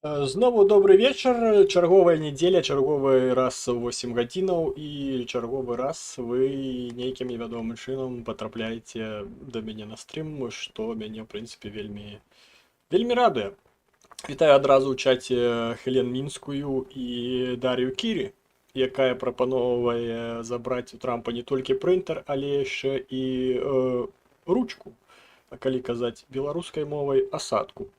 Знову добрый вечар. Чарговая неделя, чарговы раз у 8 гадзінаў і чарговы раз вы нейкім невядомым чынам патрапляеце да мяне на стрым, што мяне, в прынцыпе, вельмі радуе. Вітаю адразу ў чаце Хелен Мінскую і Дар'ю Кірі, якая прапаноўвае забраць у Трампа не толькі прынтер, але яшчэ і ручку, а калі казаць беларускай мовай, асадку.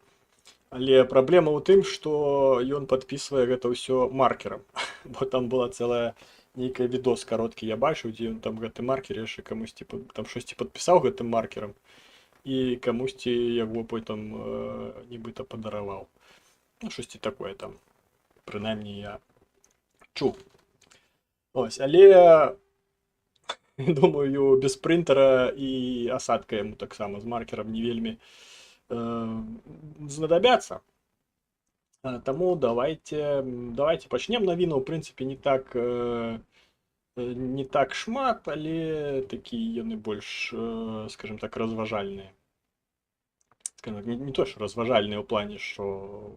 Але праблема ў тым, што ён падпісвае гэта ўсё маркерам. Бо там была цэлая нейкая відос кароткі, я бачыў, дзе ён там гэты маркер яшчэ камусьці там штосьці падпісаў гэтым маркерам і камусьці яго потым нібыта падараваў. Ну, штосьці такое там. Прынамсі я чуў. Ось, але думаю, без прынтера і асадка яму таксама з маркерам не вельмі знадобятся. Тому давайте пачнем. Навіну, в прынцыпе, не так шмат, але такія яны больш, скажем так, разважальныя. Не то, што разважальныя ў плане, што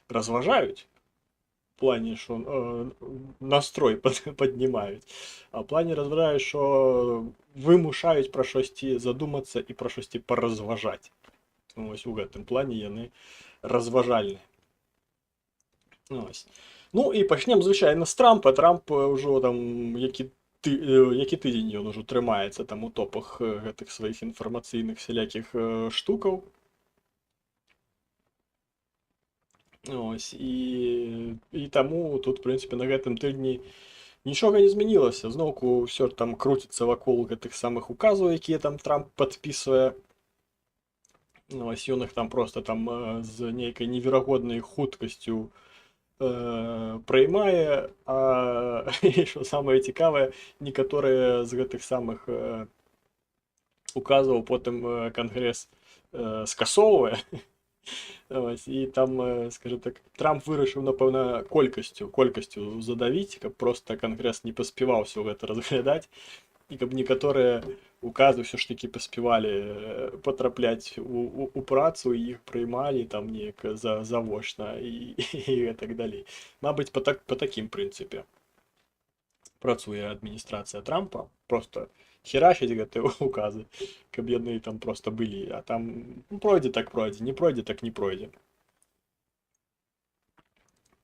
разважаюць, в плане, що настрой піднімають, а в плані розважають, що вимушають про щось задуматися і про щось порозважати. Тому ось у гэтым плані яны розважальні. Ось. Ну і почнемо, звичайно, з Трампа. Трамп уже там, які тиждень він уже тримається там у топах гэтых своїх інформаційних всіляких штукаў. Ось, і таму тут, в прынцыпе, на гэтым тыдні нічога не змянілася. Зноўку ўсё там круціцца вакол гэтых самых указаў, якія там Трамп падпісвае. Ось, ён іх там просто там з нейкай неверагоднай хуткасцю прыймае, а што самае цікавае, некаторыя з гэтых самых указаў потым Кангрэс скасоўвае. Ось, і там, скажем так, Трамп вырашыў, напэўна, колькасцю задавіць, каб просто Кангрэс не паспяваў усё гэта разглядаць, і каб некаторыя указы ўсё ж такі паспявалі потрапляць у працу, і іх прыймалі там неяк завочна і так далей. Мабыць, по такім прынцыпе працуе адміністрацыя Трампа, просто херачить гэтыя указы, каб яны там просто былі, а там пройдзе так пройдзе, не пройдзе так не пройдзе.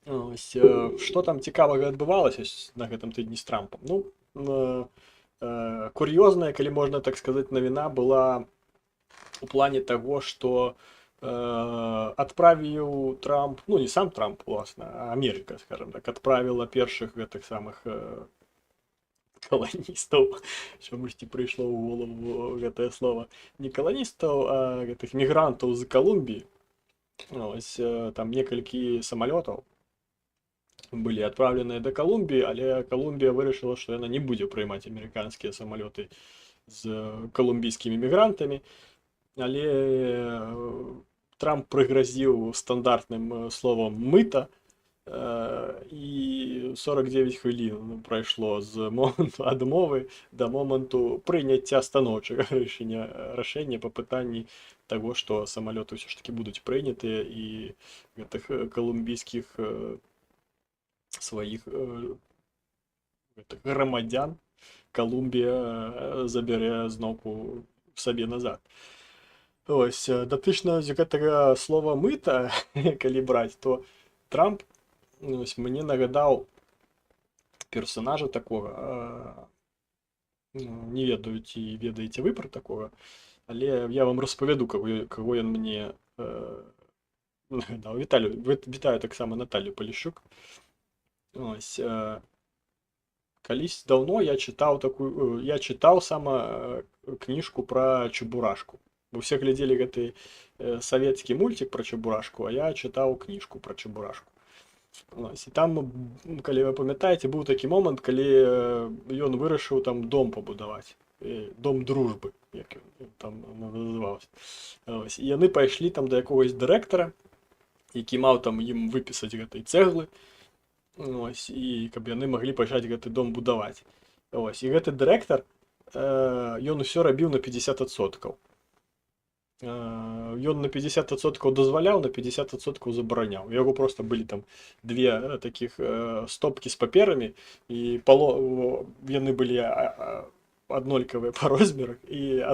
Ось, што там цікавага адбывалася на гэтым тыдні з Трампам? Ну, кур'ёзная, калі можна так сказаць, навіна была у плане таго, што адправіў Трамп, ну не сам Трамп, уласна, а Амерыка, скажем так, адправіла першых гэтых самых колоністаў, чамусьці прыйшло ў голову гэтае слово, не колоністаў, а гэтых мігрантаў з Колумбіі. Ось, там некалькі самалётаў былі адпраўленыя да Колумбіі, але Колумбія вырашыла, што яна не будзе прыймаць амерыканскія самалёты з колумбійскімі мігрантамі, але Трамп прыгразіў стандартным словам мыта, і 49 хвілін прайшло з моманту адмовы да моманту прыняцця станоўчага рашэння па пытанні таго, што самалёты ўсё ж такі будуць прынятыя і гэтых колумбійскіх сваіх грамадзян Колумбія забярэ зноўку сабе назад. Ось, датычна з гэтага слова мыта, калі браць, то Трамп ось, мне нагадаў персонажа такога, не ведаю, ці ведаеце вы пра такога, але я вам распавяду, каго ён мне нагадаў. Вітаю таксама Наталью Поліщук. Ось, калісь даўно я чытаў сама кніжку пра Чебурашку. Бо все глядзелі гэты савецкі мультик пра Чебурашку, а я чытаў кніжку пра Чебурашку. Ось, і там, калі вы памятаеце, быў такі момант, калі ён вырашыў там дом пабудаваць, дом дружбы, як ён там называўся. Ось, і яны пайшлі там да якогось дырэктара, які маў там ім выпісаць гэтай цэглы, ось, і каб яны маглі пачаць гэты дом будаваць. Ось, і гэты дырэктар, ён усё рабіў на 50%. Ён на 50% дазваляў, на 50% забараняў. У яго просто былі там две такіх стопкі з паперамі, і яны былі аднолькавыя па розмерах, і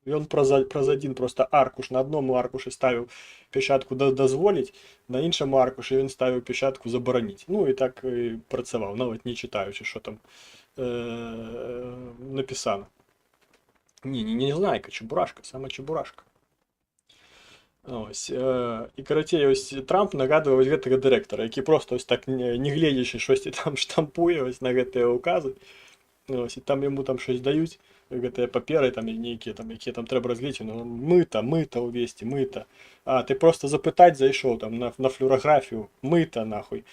ён праз адзін просто аркуш, на адному аркушы ставіў пячатку дазволіць, на іншаму аркушы ён ставіў пячатку забараніць. Ну і так і працаваў, нават не чытаючы, що там напісана. Не знайка, чебурашка, сама чебурашка. Ось, і карацей, ось Трамп нагадвае вось гэтага дырэктара, які просто ось так не гледзячы штосьці там штампуе ось на гэтыя ўказы. Ось, і там яму там щось даюць, гэтыя паперы там нейкія там, якія там трэба разгледзець, ну, мыта ўвесці, мыта. А ты просто запытаць зайшоў там на флюораграфію, мыта нахуй.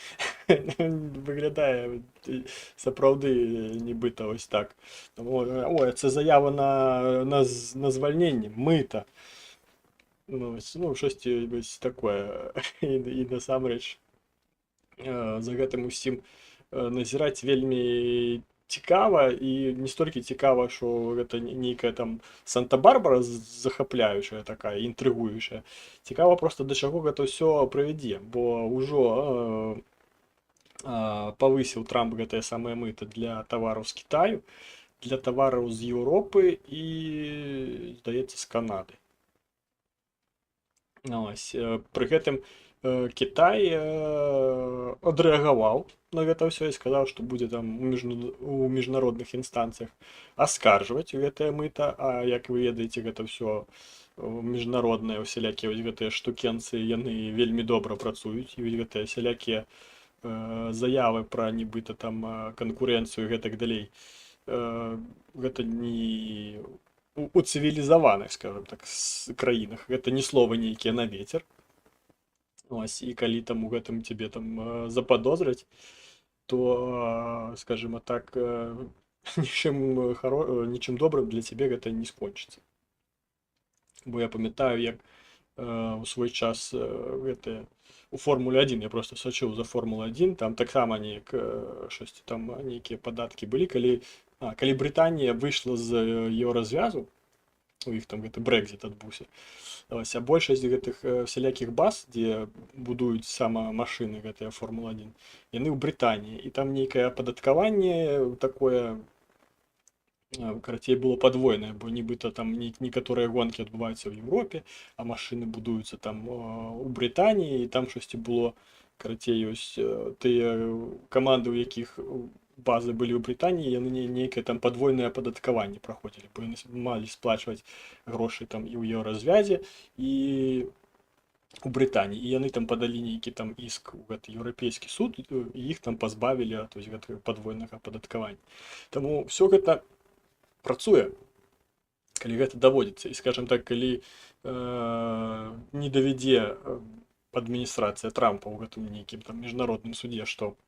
Выглядае сапраўды нібыта ось так. Ой, це заява на звальненне, мыта. Ну, щосьці вось такое. І насамрэч за гэтым усім назіраць вельмі цікава, і не столькі цікава, що гэта нейкая там Санта-Барбара захапляючая такая, інтрыгуючая. Цікава просто да чаго гэта ўсё прывядзе, бо ўжо павысіў Трамп гэтае самае мыта для тавараў з Кітаю, для тавараў з Еўропы і, здаецца, з Канады. Ось, пры гэтым Кітай адрэагаваў на гэта ўсё і сказаў, што будзе там у міжнародных інстанцыях аскаржваць гэтае мыта, а як вы ведаеце, гэта ўсё міжнародныя усялякія вось гэтыя штукенцы, яны вельмі добра працуюць, і гэтыя усялякія заявы пра нібыта там канкурэнцыю і гэтак далей, гэта не у цывілізаваных, скажем так, краінах, гэта не слова нейкія на ветер. Ось, і калі там у гэтым тебе там заподозраць, то, скажем так, нічым добрым для цябе гэта не скончыцца. Бо я памятаю, як у свой час гэтыя у Формуле 1, я просто сачыў за Формулу 1, там таксама щось там нейкія падаткі былі, калі Брытанія выйшла з еўразвязу, у іх там гэты Брэкзіт адбыўся. Ось, а большасць гэтых всялякіх баз, дзе будуюць сама машыны гэтыя Формула-1, яны ў Брытаніі, і там нейкае ападаткаванне такое, карацей, было падвойнае, бо нібыта там некаторыя гонкі адбываюцца ў Еўропе, а машыны будуюцца там у Брытаніі, і там штосьці было, карацей, ёсць тыя каманды, у якіх базы былі ў Брытаніі, яны нейкае там падвойнае ападаткаванне праходзілі, бо яны малі сплачваць грошы там і ў еўразвязе, і у Брытаніі, і яны там падалі нейкі там іск у гэты еўрапейскі суд, і іх там пазбавілі ад гэтага падвойнага ападаткавання. Таму ўсё гэта працуе, калі гэта даводзіцца. І, скажем так, калі не давядзе адміністрацыя Трампа ў гэтым нейкім там міжнародным судзе, што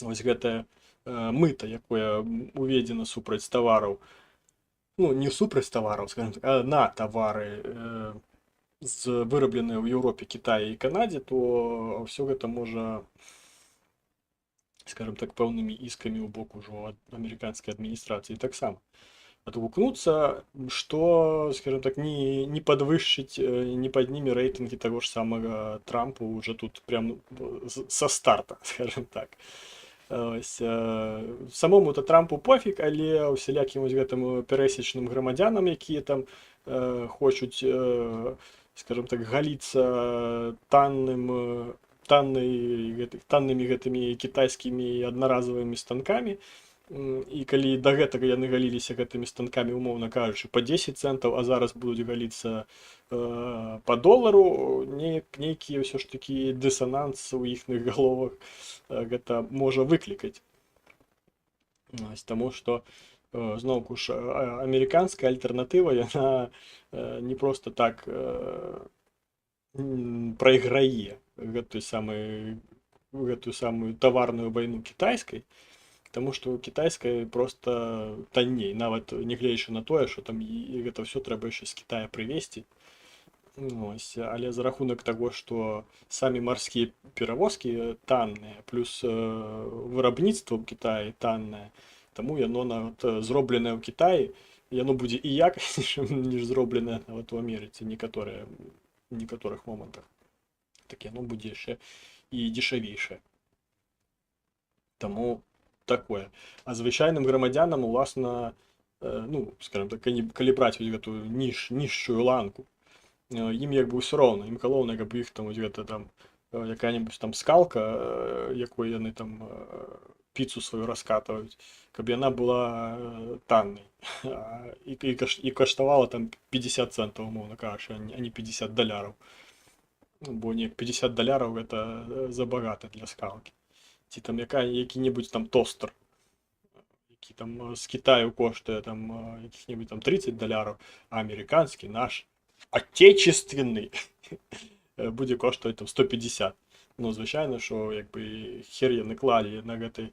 вось гэтае мыта, якое уведзена супраць тавараў, ну, не супраць тавараў, скажем так, а на тавары, вырабленыя ў Еўропе, Кітаі і Канадзе, то ўсё гэта можа, скажем так, пэўнымі іскамі ў бок ужо ад амерыканскай адміністрацыі таксама адгукнуцца, што, скажем так, не падвышыць, не падніме рэйтынгі таго ж самага Трампа уже тут прям са старта, скажем так. Ось, самому-то Трампу пофіг, але усялякім вось гэтым перасечным грамадзянам, якія там хочуць, скажем так, галіцца таннымі гэтымі кітайскімі аднаразовымі станкамі, і калі да гэтага яны галіліся гэтымі станкамі, умоўна кажучы, па 10 центаў, а зараз будуць галіцца па долару, нейкі ўсё ж такі дысананс у іхных галовах гэта можа выклікаць. Таму што, зноўку ж, амерыканская альтэрнатыва, яна не проста так прайграе гэтую самую таварную вайну кітайскай, таму што кітайская проста танней, нават нягледзячы на тое, што там гэта ўсё трэба яшчэ з Кітая прывезці. Ось, але за рахунак таго, што самі марскія перавозкі танныя, плюс вырабніцтва ў Кітаі таннае, таму яно зробленае ў Кітаі, яно будзе і якаснейшым, ніж зробленае нават у Амерыцы некаторых момантах. Так яно будзе яшчэ і дзешавейшае. Таму такое. А звычайным грамадзянам, уласна, ну, скажем так, калі браць вось гэтую нішчую ланку, ім як бы ўсё роўна, ім галоўнае, каб іх там вось гэта там якая-небудзь там скалка, якой яны там піцу сваю раскатваюць, каб яна была таннай і каштавала там 50 центаў, умоўна кажучы, а не 50 даляраў. Бо неяк 50 даляраў гэта забагата для скалкі. Ці там які-небудзь там тостер, які там з Китаю коштуе там якіх-небудзь там 30 даляраў, а амерыканскі наш отечественный будзе коштаваць там 150. Ну, звычайна, що якби хер яны клалі на гэты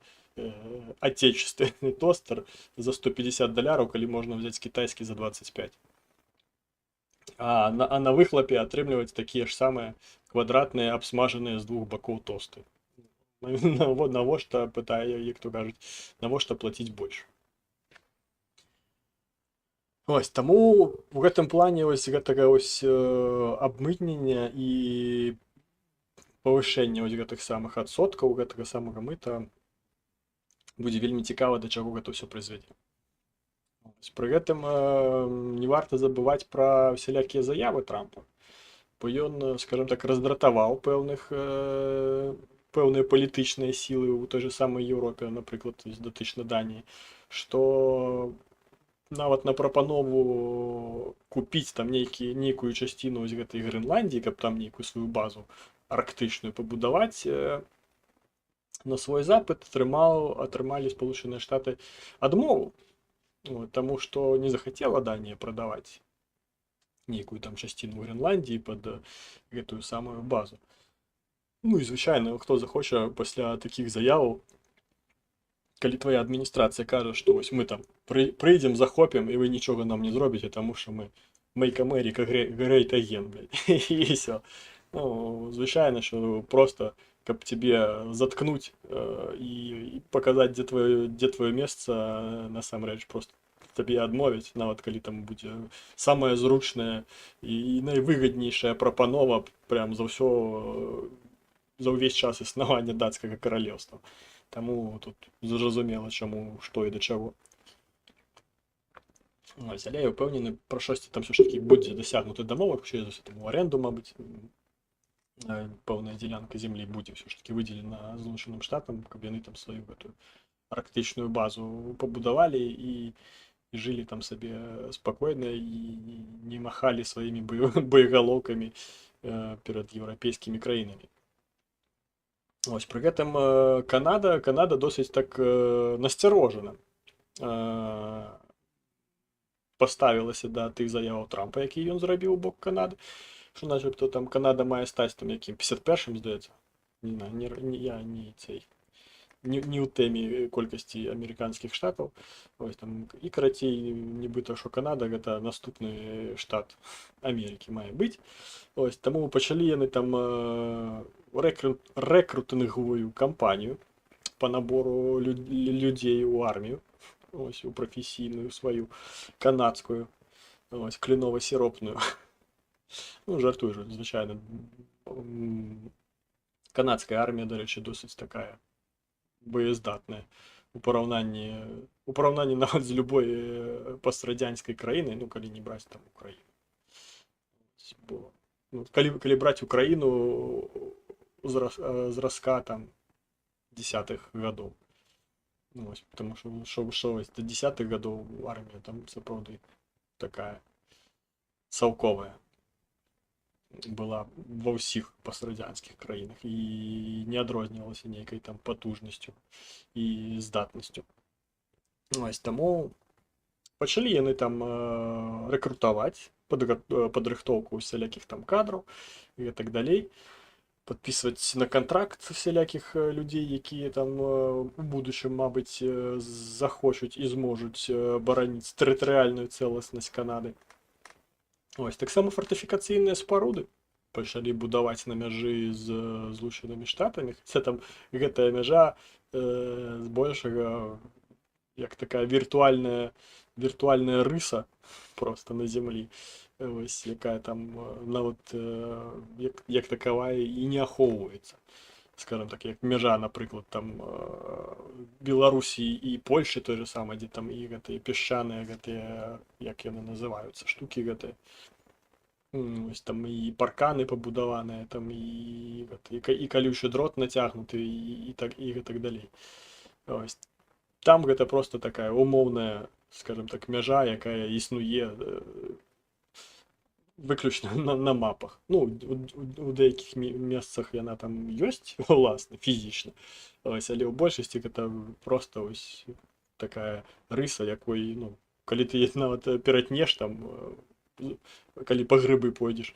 отечественный тостер за 150 даляраў, калі можна взяць кітайскі за 25. А на выхлапе атрымліваць такія ж самыя квадратныя абсмажаныя з двух бакоў тосты. Навошта, пытае, як то кажуць, навошта плаціць больш. Ось, таму у гэтым плане ось гэтага ось абмытнення і павышэння ось гэтых самых адсоткаў, гэтага самага мыта будзе вельмі цікава, да чаго гэта ўсё прызвядзе. Пры гэтым не варта забываць пра всялякія заявы Трампа, бо ён, скажем так, раздратаваў пэўныя палітычныя сілы ў той же самай Еўропе, напрыклад, датычна Даніі, што нават на прапанову купіць там нейкую часціну з гэтай Грэнландіі, каб там нейкую сваю базу арктычную пабудаваць, на свой запыт атрымалі Спалучаныя Штаты адмову, таму што не захацела Данія прадаваць нейкую там часціну Грэнландіі пад гэтую самую базу. Ну і звычайна, хто захоча пасля такіх заяваў, калі твоя адміністрацыя кажа, што вось мы там прыйдзем, захопім, і вы нічога нам не зробіце, таму што мы Make America Great Again, і ўсё. Ну, звычайна, що просто, каб тебе заткнуць і паказаць, дзе твоё месца, насамрэч просто табе адмовяць, нават калі там будзе самая зручная і найвыгаднейшая прапанова прям за ўвесь час існавання дацкага каралеўства. Таму тут зразумела, чаму, што і да чаго. Ось, але я ўпэўнены, пра штосьці там ўсё ж такі будзе дасягнуты дамовак, що за там у аренду, мабыць, пэўная дзелянка зямлі будзе ўсё ж такі выдзелена Злучаным Штатам, каб яны там сваю гэтую арктычную базу пабудавалі і жылі там сабе спакойна і не махалі сваімі боегалоўкамі перад еўрапейскімі краінамі. Ось, пры гэтым Канада досыць так насцярожана паставілася да тых заяваў Трампа, які ён зрабіў у бок Канады, що начебто там Канада мае стаць там якім 51-м, здаецца. Не ў тэме колькасці амерыканскіх штатаў. Ось там і карацей, нібыта, що Канада гэта наступны штат Амерыкі мае быць. Ось, таму пачалі яны там рэкрутынговую кампанію па набору людзей у армію, ось, у прафесійную сваю канадскую, ось, клінова-сіропную. Ну, жартую ж, звычайна. Канадская армія, дарэчы, досыць такая боездатная у параўнанні нават з любой пострадянскай краінай, ну, калі не браць там Украіну. Ну, калі браць Украіну зразка там 10-х гадоў. Ну, ось, потому що вось до 10-х гадоў армія там сапраўды такая цалковая была ва ўсіх пострадянскіх краінах і не адрознівалася нейкай там потужнасцю і здатнасцю. Ось, таму пачалі яны там рэкрутаваць, падрыхтоўку усялякіх там кадраў і так далей, падпісваць на кантракт всялякіх людзей, якія там у будучым, мабыць, захочуць і зможуць бараніць тэрытарыяльную цэласнасць Канады. Ось, таксама фартыфікацыйныя спаруды пачалі будаваць на мяжы з Злучанымі Штатамі, хаця там гэтая мяжа збольшага як такая віртуальная віртуальная рыса просто на зямлі, ось, якая там нават як такавая і не ахоўваецца, скажем так, як мяжа, напрыклад, там Беларусі і Польшы той же самае, дзе там і гэтыя пясчаныя гэтыя, як яны называюцца, штукі гэтыя, ось там і парканы пабудаваныя, там і калючы дрот нацягнуты і так і гэтак далей. Ось. Там гэта просто такая умоўная, скажем так, мяжа, якая існуе выключна на мапах. Ну, у деякіх месцах яна там ёсць, уласна, фізічна. Ось, але ў большасці гэта просто ось такая рыса, якой, ну, калі ты нават ператнеш там, калі па грыбы пойдзеш,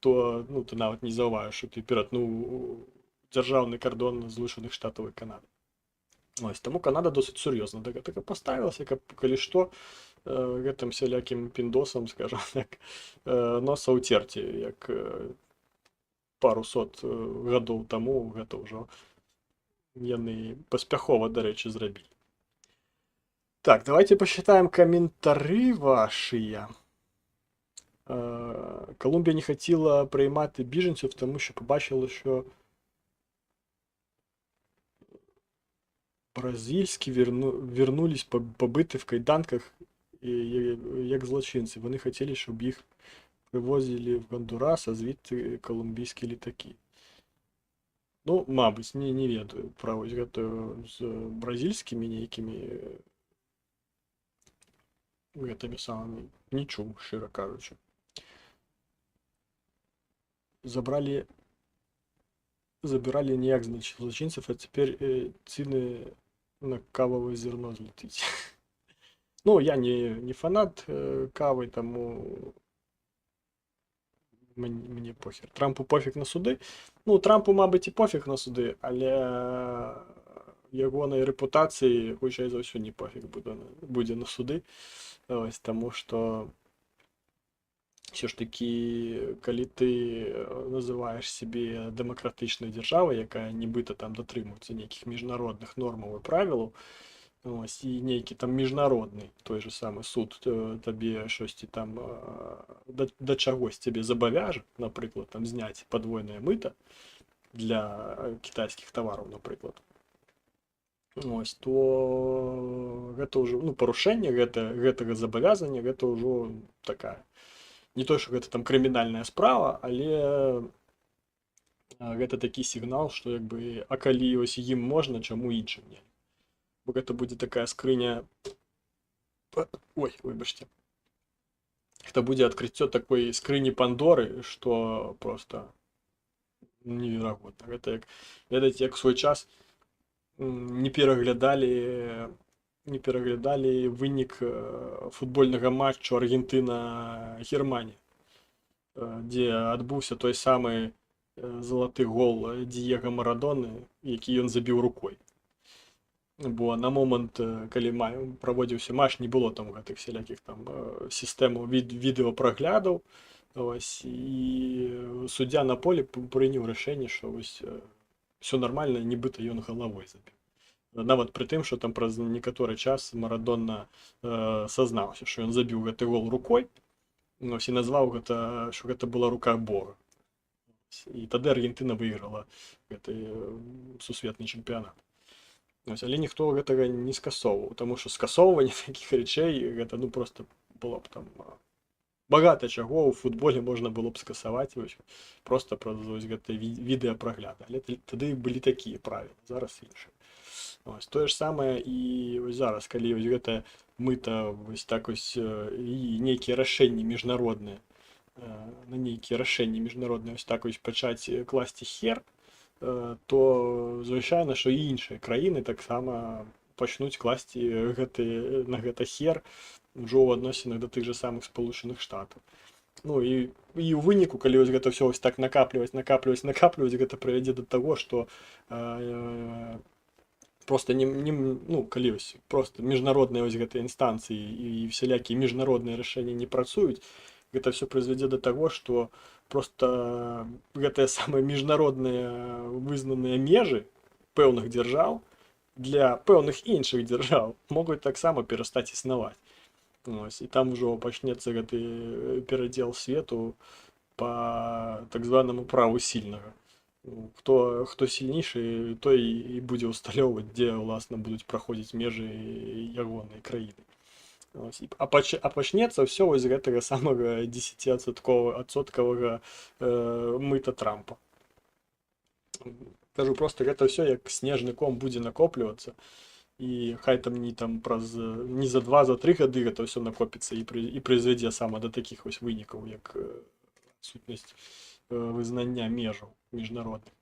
то, ну, ты нават не заўважыш, што ты ператнуў дзяржаўны кардон Злучаных Штатаў і Канады. Ось, таму Канада досыць сур'ёзна да гэтага паставілася, каб, калі што, гэтым сялякім піндосам, скажам так, носа ўцерці, як пару сот гадоў таму гэта ўжо яны паспяхова, дарэчы, зрабілі. Так, давайте посчитаем комментары ваши. Колумбія не хотіла приймати біженців, тому що побачила, що бразильські вернулись побити в кайданках як злочинці. Вони хотіли, щоб їх привозили в Гондурас, а звідти колумбійські літаки. Ну, мабуть, не ведаю про ось гэта з бразильськими нейкімі гэтымі самымі, не чуў, шчыра кажучы. Забирали ніяк злочинцев, а теперь цены на кавовое зерно взлетить. Ну, я не фанат кави, тому мені похер. Трампу пофіг на суди. Ну, Трампу, мабуть, і пофіг на суди, але ягонай репутації, хутчэй за ўсё, не пофіг будзе на суды. Ось, тому що все ж таки, калі ты называешь себе дэмакратычнай дзяржавай, якая нібыта там датрымуецца нейкіх міжнародных нормаў і правілаў, ось, і нейкі там міжнародны той же самы суд табе штосьці там да чагось цябе забавяжа, напрыклад, там зняць падвойнае мыта для кітайскіх тавараў, напрыклад. Ось, то гэта ўжо, ну, парушэнне гэтага забавязання, гэта ўжо такая, не то, што гэта там крымінальная справа, але гэта такі сігнал, што як бы, а калі ось ім можна, чаму іншым не? Бо гэта будзе такая скрыня, ой, выбачце, гэта будзе адкрыццё такой скрыні Пандоры, што просто неверагодна. Гэта як, ведаеце, як свой час не пераглядалі вынік футбольнага матчу Аргентына-Германія, дзе адбыўся той самы залаты гол Діего Марадоны, які ён забіў рукой. Бо на момант, калі праводзіўся матч, не было там гэтых всялякіх там сістэмаў відэапраглядаў, ось, і суддзя на полі прыняў рашэнне, што ось все нормально, нібыта ён галавой забіў. Нават пры тым, што там праз некаторы час Марадона сазнаўся, што ён забіў гэты гол рукой, ось, і назваў гэта, што гэта была рука Бога. І тады Аргентына выйграла гэты сусветны чэмпіянат. Ось, але ніхто гэтага не скасоўваў, таму што скасоўванне такіх рэчэй, гэта, ну, просто было б там багата чаго ў футболе можна было б скасаваць, ось, просто праз гэты відэапрагляды, але тады былі такія правілы, зараз іншыя. Ось, тое ж самае і ось зараз, калі ось гэта мыта, ось так ось, і нейкія рашэнні міжнародныя, на нейкія рашэнні міжнародныя ось так ось пачаць класці хер, то звычайна, што і іншыя краіны таксама пачнуць класці на гэта хер ўжо ў адносінах да тых же самых Спалучаных Штатаў. Ну і ў выніку, калі ось гэта ўсё ось так накапліваць, гэта прывядзе да таго, што просто ну, калі ось просто міжнародныя ось гэтыя інстанцыі і всялякія міжнародныя рашэнні не працуюць, гэта все прызвядзе да таго, што просто гэтыя самыя міжнародныя вызнаныя межы пэўных дзяржаў для пэўных іншых дзяржаў могуць таксама перастаць існаваць. Вось, і там ужо пачнецца гэты перадзел свету по так званаму праву сильнага. Хто сильнейшы, той і будзе ўсталёўваць, дзе ўласна будуць праходзіць межы ягонай краіны. А пачнецца ўсё вось з гэтага самага 10% мыта Трампа. Кажу, просто гэта ўсё як снежны ком будзе накоплівацца, і хай там не за 2-3 гады гэта ўсё накопіцца і прызвядзе сама да такіх вось вынікаў, як сутнасць вызнання межаў міжнародных.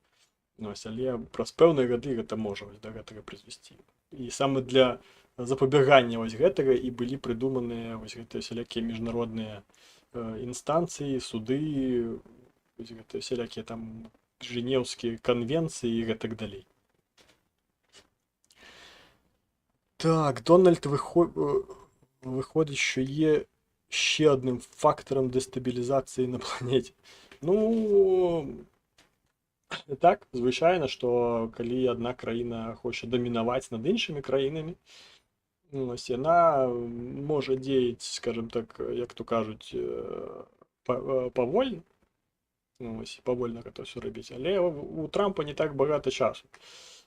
Але праз пэўныя гады гэта можа да гэтага прызвесці. І саме для запабягання вось гэтага і былі прыдуманыя вось гэтыя всялякія міжнародныя інстанцыі, суды, вось гэтыя всялякія там Женевскія конвенції і гэтак далей. Так, Дональд виходить, що є ще одним фактором дестабілізації на планеті. Ну, так, звичайно, що коли одна країна хоче домінувати над іншими країнами, ось вона може діяти, скажімо так, як то кажуть, повольно. Ось, повольно гэта все робіць. Але у Трампа не так багата часу.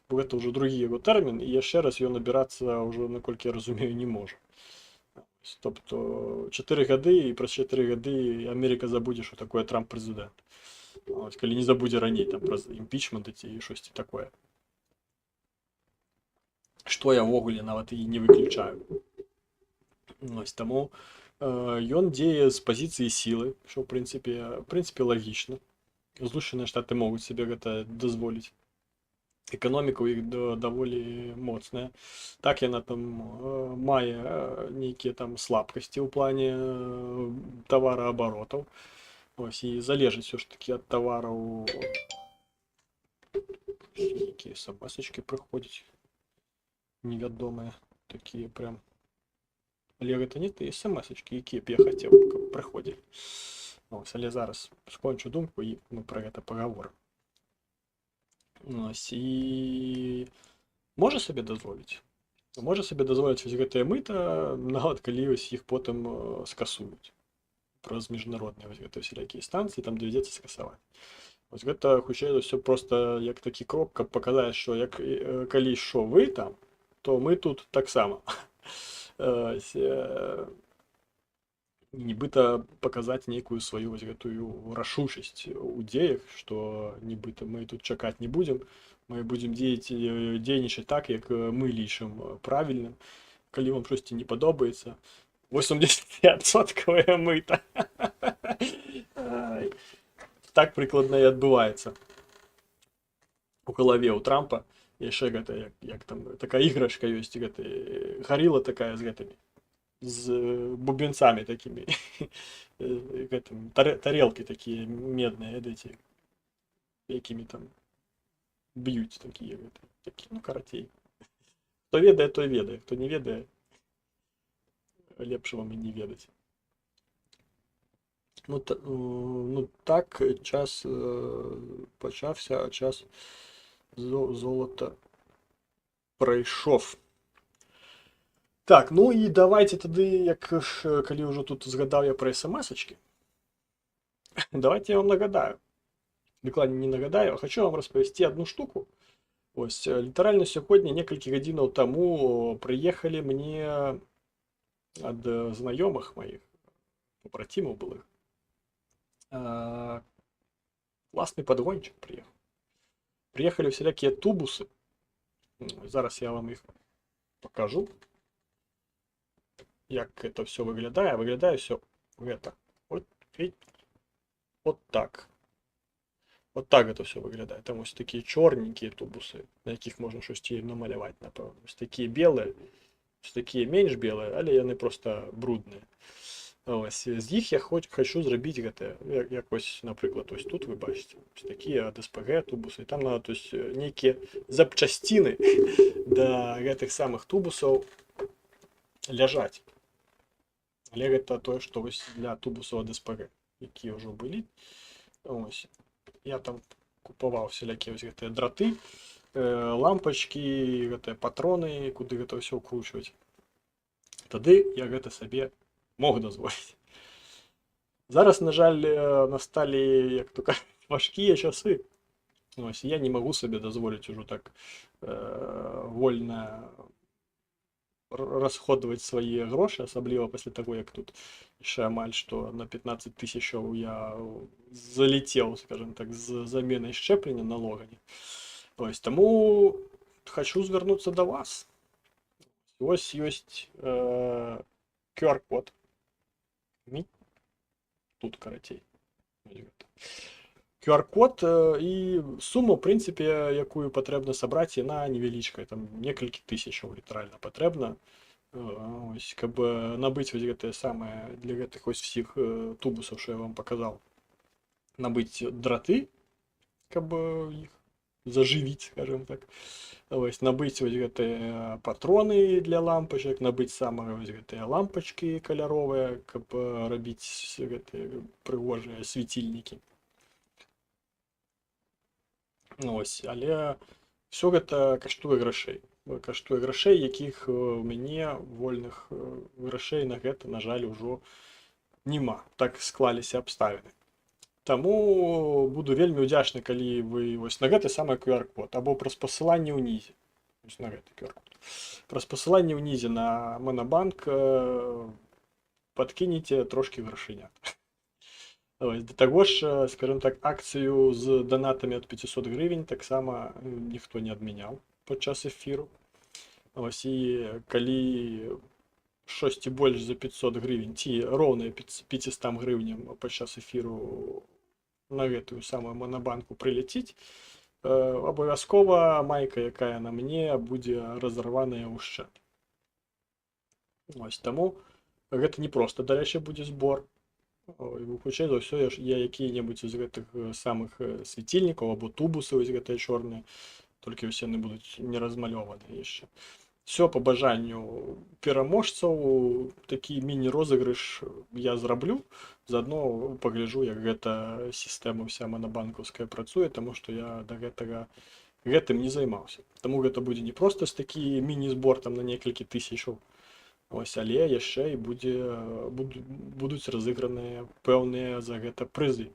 Бо гэта ўжо другі яго тэрмін, і яшчэ раз ён набірацца ўжо, наколькі я разумею, не можа. Тобто 4 гады, і праз 4 гады Америка забудзе, што такое Трамп прэзідэнт. Ось, калі не забудзе раней там праз імпічмент ці штосьці такое. Што я ўвогуле нават і не выключаю. Ось, таму ён дзее з пазіцыі сілы, што ў прынцыпе лагічна. Злучаныя Штаты могуць себе гэта дазволіць. Эканоміка ў іх даволі моцная. Так, яна там мае нейкія там слабкасці ў плане тавараабаротаў. Ось, і залежыць все ж таки ад тавараў. Нейкія сабасачкі прыходзяць невядомыя, такія прям. Але гэта не тыя смс-ачкі, якія б я хацеў, каб прыходзілі. Ось, але зараз скончу думку і мы пра гэта пагаворым. Ось, і можа сабе дазволіць. Можа сабе дазволіць вось гэтае мыта, нават калі вось іх потым скасуюць. Праз міжнародныя вось гэтыя всялякія станцыі там давядзецца скасаваць. Вось гэта хутчэй за ўсё проста як такі крок, каб паказаць, што як калі што вы там, то мы тут таксама. Нібыта паказаць нейкую сваю вось гэтую рашучасць у дзеях, што нібыта мы тут чакаць не будзем, мы будзем дзейнічаць так, як мы лічым правільным. Калі вам штосьці не падобаецца, 80% мыта. Так прыкладна і адбываецца у галаве у Трампа. Яшчэ гэта, як там, такая іграшка ёсць, гэта гарыла такая з гэтымі, з бубенцамі такімі, тарелкі такія медныя, эдыці, якімі там б'юць такія, ну, карацей. Хто ведае, той ведае, хто не ведае, лепш вам і не ведаць. Ну так, час пачаўся, а час золото прайшов. Так, ну і давайте тады, калі ўжо тут згадаў я пра смс-ачкі, давайте я вам нагадаю. Дакладней не нагадаю, а хочу вам распавесці одну штуку. Ось, літаральна сёння, некалькі гадзінаў таму, прыехалі мне ад знаёмых маіх, побратимаў былых, класны падгончык прыехаў. Приехали всякие тубусы. Зараз я вам их покажу. Як это все выглядает. Выглядает все это. Вот, видите? Вот так. Вот так это все выглядает. Там ось такие черненькие тубусы, на яких можно что-то намалевать, напевно. Ось такие белые, ось такие меньше белые, але яны просто брудные. Ось, з іх я хочу зрабіць гэта, як ось, напрыклад, ось тут вы бачыце, ось такія ДСПГ тубусы, там надо, то есть, нейкія запчасціны да гэтых самых тубусаў ляжаць. Але гэта тое, што вось для тубусаў ДСПГ, якія ўжо былі. Ось, я там купаваў всялякія вось гэтыя драты, лампачкі, гэтыя патроны, куды гэта ўсё ўкручваць. Тады я гэта сабе мог дозволити. Зараз, на жаль, настали, як то кажуть, важкі часи. Ось, я не можу собі дозволити уже так вольно расходовать свои гроши, особливо після того, як тут ще амаль що на 15 тисяч я залетів, скажімо так, з заміною щеплення на Логані. Ось, тому хочу звернутися до вас. Ось є QR-код. Тут коротей. QR-код і суму, в принципі, яку потрібно зібрати, на невеличка, там некілька тисяч реально потрібно. Ось, как бы набыть вот это самое для этих ось всіх тубусів, що я вам показав. Набыть дроти, как бы їх заживить, скажем так. Ось, набыть вот это патроны для лампочек, набыть самые вот это лампочки кольоровые, как бы робить это пригожие светильники. Ось, але все гэта каштуе грошей. Каштуе грошей, якіх у мяне вольных грошей на гэта, на жаль, ужо нема. Так склаліся абставіны. Таму буду вельмі ўдзячны, калі вы вось на гэты самы QR-код або праз пасыланне ўнізе. Вось на гэты QR-код. Праз пасыланне ўнізе на Монобанк падкінеце трошкі грашынят. Ось, да таго ж, скажем так, акцыю з донатамі ад 500 гривень таксама ніхто не адмяняў падчас эфіру. Ось, і калі штосьці больш за 500 гривень, ці роўныя 500 гривням падчас эфіру на гэтую самую Монобанку прыляціць, абавязкова майка, якая на мне, будзе разарваная ўшчэнт. Ось, таму гэта не проста, дарэчы, будзе збор. Хутчэй за ўсё, я якія-небудзь з гэтых самых свяцільнікаў або тубусы, вось гэтыя чорныя, толькі ўсе яны будуць не размалёваныя яшчэ. Все по бажанню пераможцаў, такі міні-розыгрыш я зраблю, заадно пагляджу, як гэта сістэма ўся монобанкаўская працуе, таму што я да гэтага гэтым не займаўся. Таму гэта будзе не проста такі міні-збор там на некалькі тысячаў, ось, але яшчэ і будуць разыграныя пэўныя за гэта прызы.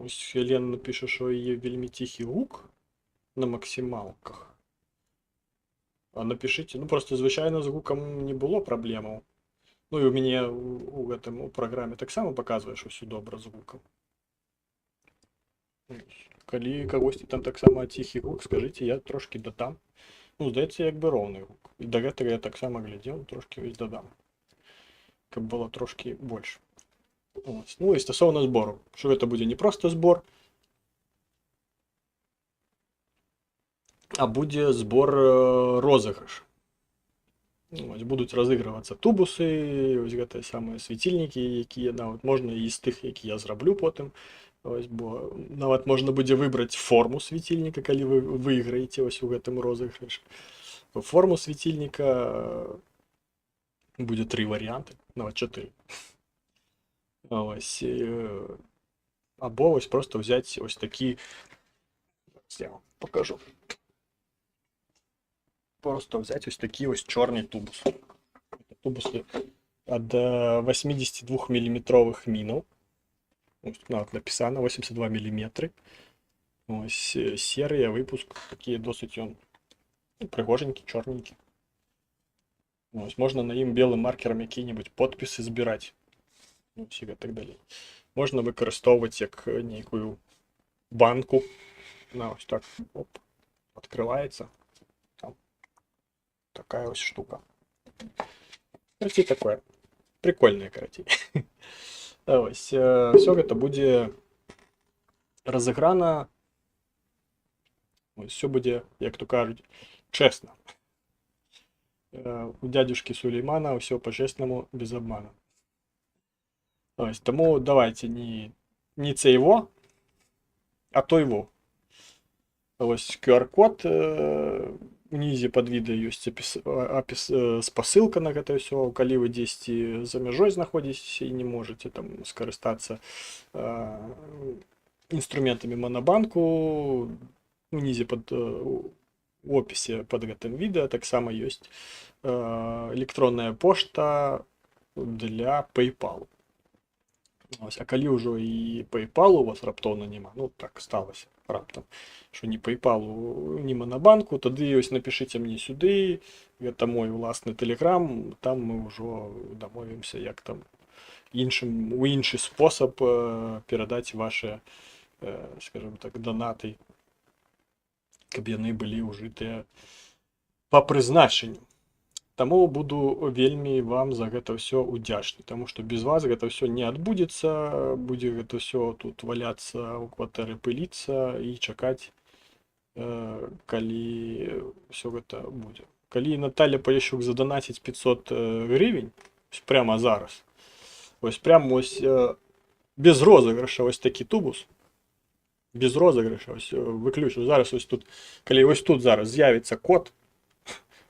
Ось Елена пише, що є вельми тихий гук на максималках. А напишіть, ну просто звичайно з гуком не було проблем. Ну і у мене у програмі так само показує, що все добре з гуком. Коли когось там так само тихий гук, скажіть, я трошки додам. Ну, здається, якби ровний гук. І до цього я так само глядів, трошки ось додам. Щоб було трошки більше. Ось. Ну і стосовно збору. Що це буде не просто збор, а буде збор розыгрыш. Ось, будуть розігруватися тубуси, ось гэта самі світильники, які навіть можна і з тих, які я зроблю потім. Ось, бо навіть можна буде вибрати форму світильника, коли ви виграєте ось у гэтым розыгрыше. Форму світильника буде 3 варіанти, навіть 4. Ось, або ось просто взяти ось такі, я вам покажу. Просто взяти ось такі ось чорні тубуси. Тубуси від 82 мм мінів. Ось тут написано 82 мм. Ось серія, випуск, такі досить пригоженькі, чорненькі. Ось, можна на їм білим маркером які-небудь підписи збирати. Ось, і так далі. Можна використовувати як некую банку. Ось так, оп, відкривається. Там такая ось штука. Короче, такое. Прикольное, короче. Ось, все это буде розіграно. Ось, все буде, як то кажуть, чесно. У дядюшки Сулеймана все по-чесному, без обмана. Ось, тому давайте не це його, а то його. Ось QR-код, унізе під відео є спасилка на гэта все, коли ви десь за межой знаходитесь і не можете там скористатися інструментами Монобанку, унізе під у опісе под гэтым відэа таксама ёсць электронная пошта для PayPal. Ось, а калі ўжо і PayPal у вас раптоўна няма, ну так сталася раптам, што ні PayPal, ні Монобанку, тады ось напішыце мне сюды, гэта мой уласны Telegram, там мы ўжо дамовімся, як там у іншы спосаб перадаць ваши, скажем так, донаты, каб яны былі ўжытыя па прызначэнню. Таму буду вельмі вам за гэта ўсё удзячны, таму што без вас гэта ўсё не адбудзецца, будзе гэта ўсё тут валяцца ў кватэры, пыліцца і чакаць, калі ўсё гэта будзе. Калі Наталья Поліщук заданаціць 500 гривень, прямо зараз, ось прямо ось без розыгрыша ось такі тубус, без розыгрыша, ось выключу, зараз ось тут, калі ось тут зараз з'явіцца код,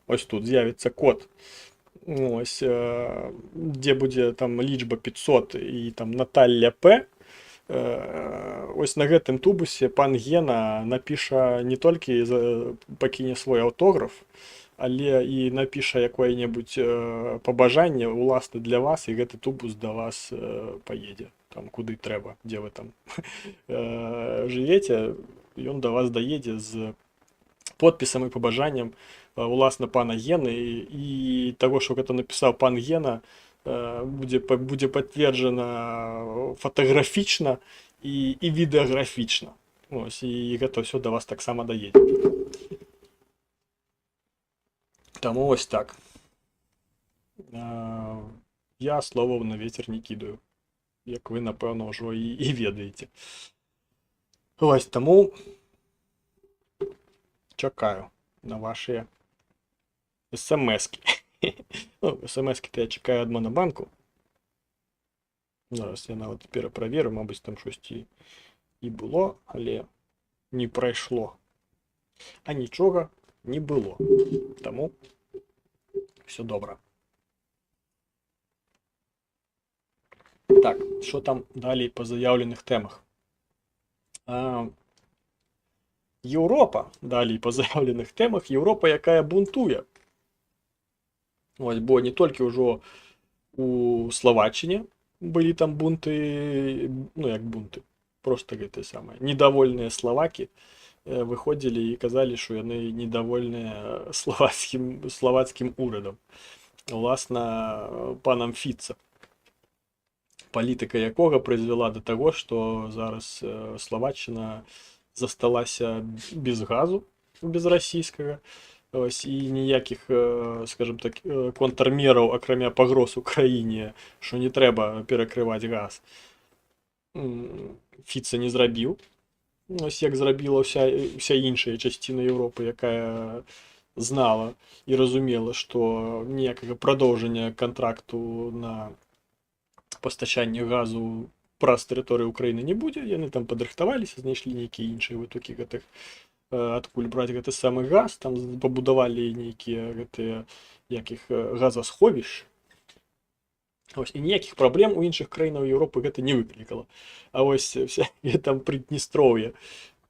ось тут з'явіцца код, ось, дзе будзе там лічба 500 і там Наталья П, ось на гэтым тубусе пан Гена напіша не толькі пакіне свой аўтограф, але і напіша якое-небудзь пабажанне уласна для вас, і гэты тубус да вас паедзе там куды трэба, дзе вы там жывеце, ён да вас даедзе з подпісам і пабажаннем уласна пана Гены, і таго, што гэта напісаў пан Гена, будзе пацверджана фотаграфічна і відэаграфічна. Ось, і гэта ўсё да вас таксама даедзе. Таму ось так. Я словаў на ветер не кідаю, як вы, напэўна, ўжо і ведаеце. Ось, таму чакаю на ваши смс-ки. Ну, смс-ки-то я чекаю ад Монобанку. Зараз я нават пераправеру, мабыць, там щось і было, але не прайшло. А нічога не было. Таму все добра. Так, що там далі по заявлених темах? Європа, далі по заявлених темах, Європа, яка бунтує. Ось, бо не тільки вже у Словаччині були там бунти, ну як бунти, просто те саме, недовольні словаки виходили і казали, що вони недовольні словацьким урядом. Власне, паном Фіцо. Політика якого призвела до того, що зараз Словаччина засталася без газу, без російського, ось, і ніяких, скажімо так, контрмерів, окремя погроз Україні, що не треба перекривати газ, Фіцо не зробив. Ось як зробила вся інша частина Європи, яка знала і розуміла, що ніякого продовження контракту на постачання газу праз тэрыторыю Украіны не будзе, яны там падрыхтаваліся, знайшлі нейкія іншыя вытокі гэтых, адкуль браць гэты самы газ, там пабудавалі нейкія гэтыя якіх газасховішчы. Ось, і ніякіх праблем у іншых краінаў Еўропы гэта не выклікала. А ось вся там Прыдністроўе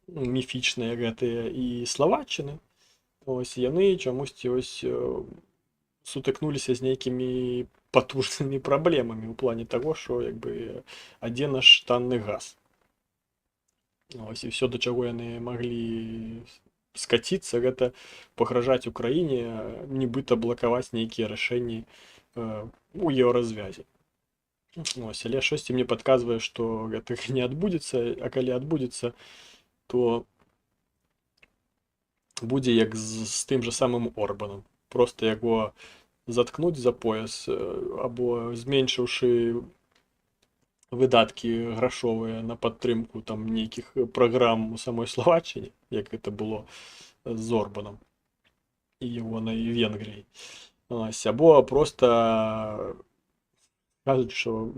міфічныя гэтыя і Словаччыны, ось яны чамусьці ось сутыкнуліся з нейкімі потужнымі праблемамі ў плане таго, што як бы адзе наш танны газ. Ось, і все, да чаго яны маглі скаціцца, гэта пагражаць Украіне, нібыта блакаваць нейкія рашэнні у еўразвязе. Ось, але штосьці мне падказвае, што гэтага не адбудзецца, а калі адбудзецца, то будзе як з тым жа самым Орбанам. Просто яго заткнуць за пояс, або зменшыўшы выдаткі грашовыя на падтрымку там нейкіх праграм у самой Словаччине, як гэта было з Орбанам і ягонай Венгрыяй. Або просто кажуць, што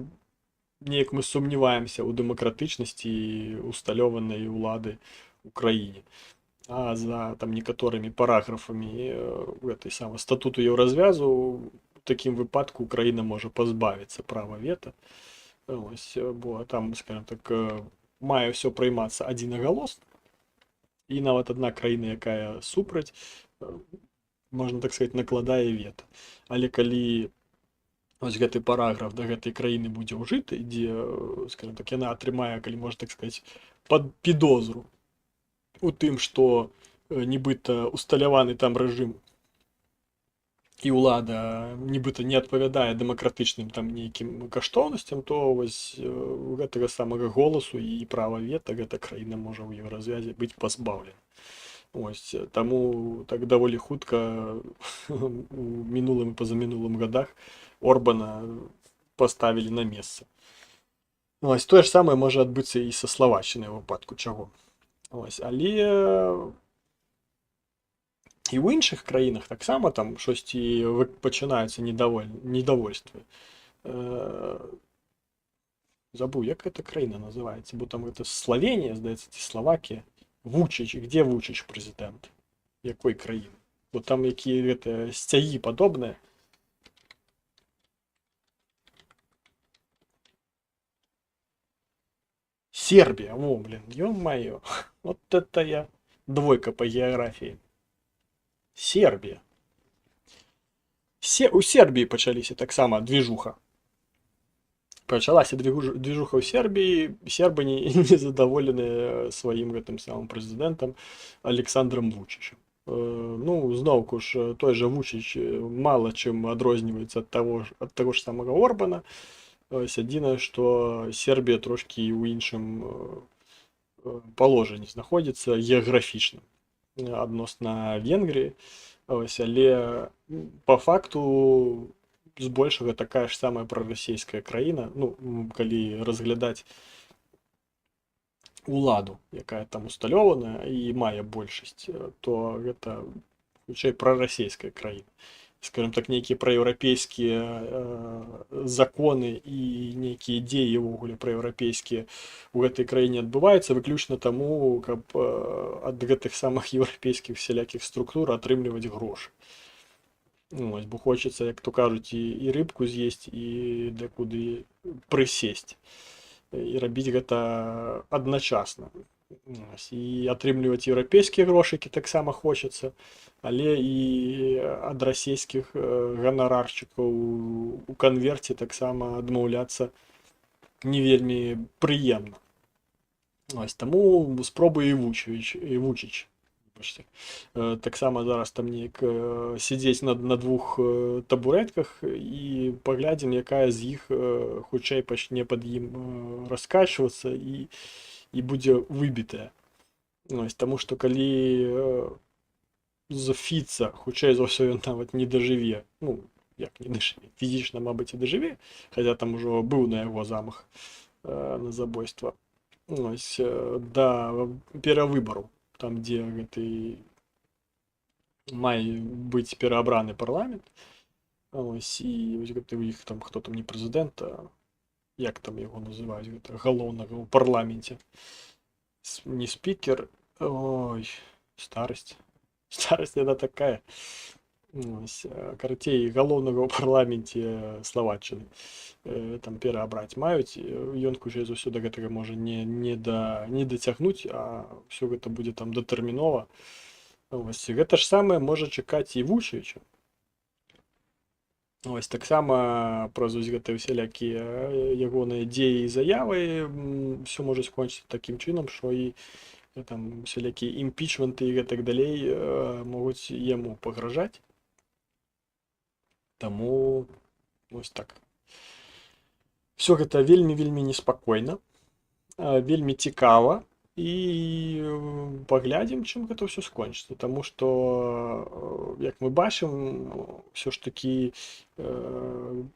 неяк мы сумняваемся ў дэмакратычнасці усталёванай улады ў краіне. А за там некаторымі параграфамі гэтай самай статуту Еўразвязу у такім выпадку Украіна можа пазбавіцца права вета. Ось, бо там, скажем так, мае ўсё прыймацца адзінагалосна. І нават адна краіна, якая супраць, можна так сказать, накладае вета. Але калі вось гэты параграф да гэтай краіны будзе ўжыты, дзе, скажем так, яна атрымае, калі можна так сказать, пад підозру у тым, што нібыта усталяваны там рэжым і ўлада нібыта не адпавядае дэмакратычным там нейкім каштоўнасцям, то вось гэтага самага голасу і права вета гэта краіна можа ў еўразвязе быць пазбаўлена. Ось, таму так даволі хутка у мінулым і пазамінулым гадах Орбана паставілі на месца. Ось, тое ж самае можа адбыцца і са Славаччынай у выпадку чаго. Ось, але і ў іншых краінах таксама там штосьці пачынаюцца недовольствы. Забыў, як эта краіна называецца, бо там гэта Словенія, здаецца, ці Словакія. Вучыч, где Вучыч прэзідэнт? Якой краіны? Бо там якія гэта сцягі падобныя. Сербия, о, блин, ё-моё, вот это я двойка по географии. Сербия. У Сербии пачаліся таксама движуха. Пачалася движуха ў Сербіі, сербы не задаволеныя сваім гэтым самым прэзідэнтам Александром Вучычем. Ну, зноўку ж, той жа Вучыч мала чым адрозніваецца ад таго ж самага Орбана. Ось адзінае, што Сербія трошкі ў іншым паложанні знаходзіцца геаграфічным адносна Венгрыі. Ось, але па факту збольшага такая ж самая прарасійская краіна, ну, калі разглядаць уладу, якая там усталёваная і мае большасць, то гэта хутчэй прарасійская краіна. Скажем так, нейкія праеўрапейскія законы і нейкія дзеі ўвогуле праеўрапейскія ў гэтай краіне адбываюцца выключна таму, каб ад гэтых самых еўрапейскіх всялякіх структур атрымліваць грошы. Ось, бо хочацца, як то кажуць, і рыбку з'есць, і дакуды прысесці. І рабіць гэта адначасна. І атрымліваць еўрапейскія грошыкі таксама хочацца, але і ад расійскіх ганарарчыкаў у канверце таксама адмаўляцца не вельмі прыемна. Ось, таму спробуе і Вучыч. Таксама зараз там неяк сядзець на двух табурэтках і паглядзім, якая з іх хутчэй пачне пад ім раскачвацца і будзе выбітая. Ось, таму што калі з Фіца, хутчэй за ўсё, ён нават не дажыве, ну, як не дажыве, фізічна, мабыць, і дажыве, хаця там ужо быў на яго замах на забойства. Ось, да перавыбару, там, дзе гэты мае быць пераабраны парламент. Ось, і вось гэты у іх там, хто там не прэзідэнт, а як там яго называюць, гэта галоўнага ў парламенце. Не спікер, ой, старасць. Старасць яна такая. Ось, карацей, галоўнага ў парламенце Славаччыны там пераабраць маюць. Ён хутчэй за ўсё да гэтага можа не дацягнуць, а ўсё гэта будзе там датэрмінова. Ось, гэта ж самае можа чакаць і Вучыча. Ось, таксама праз ось гэтыя ўсялякія ягоныя дзеі і заявы ўсё можа скончыцца такім чынам, што і там всялякія імпічменты і гэтак далей могуць яму пагражаць. Таму вось так. Всё гэта вельмі неспакойна, вельмі цікава, і паглядзім, чым гэта ўсё скончыцца, таму што, як мы бачым, ўсё ж такі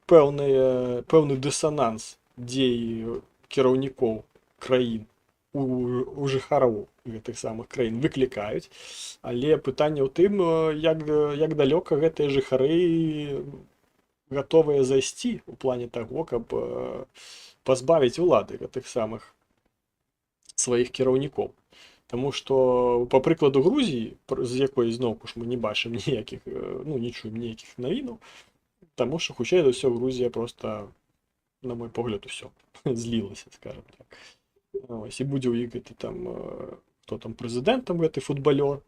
пэўны дысананс дзей кіраўнікоў краін у жыхароў гэтых самых краін выклікаюць, але пытанне ў тым, як далёка гэтыя жыхары гатовыя зайсці у плане таго, каб пазбавіць улады гэтых самых сваіх кіраўнікоў. Таму што, па прыкладу Грузіі, з якой зноўку ж мы не бачым ніякіх, ну, не чуем ніякіх навінаў, таму што, хутчэй за ўсё, Грузія проста, на мой погляд, усё злілася, скажем так. Ось, і будзе ў іх гэты там, хто там прэзідэнтам, гэты футбалёр,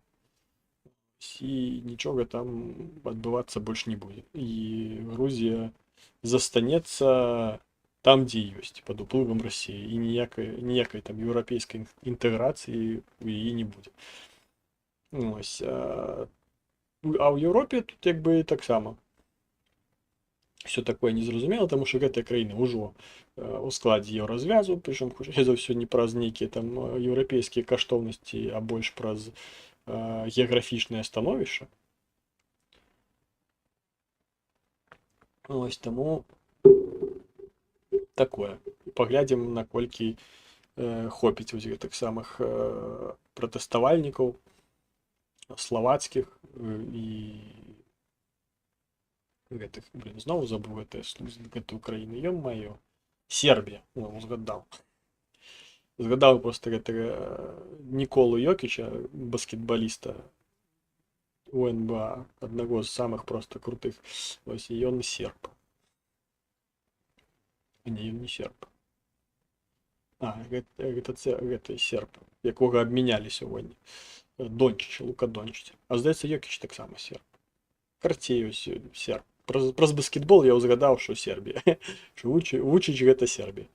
і нічога там адбывацца больш не будзе. І Грузія застанецца там, дзе ёсць, пад уплывам Расіі, і ніякай там еўрапейскай інтэграцыі у яе не будзе. Ось, а ў Еўропе тут як бы таксама все такое незразумела, тому што гэтыя краіны ўжо у складзе еўразвязу, прычым хутчэй за ўсё не праз нейкія там еўрапейскія каштоўнасці, а больш праз геаграфічнае становішча. Ось таму такое. Паглядзім, наколькі хопіць вось гэтых самых пратэставальнікаў славацкіх і гэтых, зноў забыў гэтую краіну, ё-маё, Сербія, згадаў проста гэтага Ніколу Йокіча, баскетбаліста УНБА, аднаго з самых проста крутых, ось, і ён серб. Не, ён не серб. Гэта серб, якога абмянялі сёння. Дончич, Лука Дончич. А здаецца, Йокіч таксама серб. Карцей ось серб. Праз баскетбол я ўзгадаў, што Сербія. Што Вучыч гэта Сербія.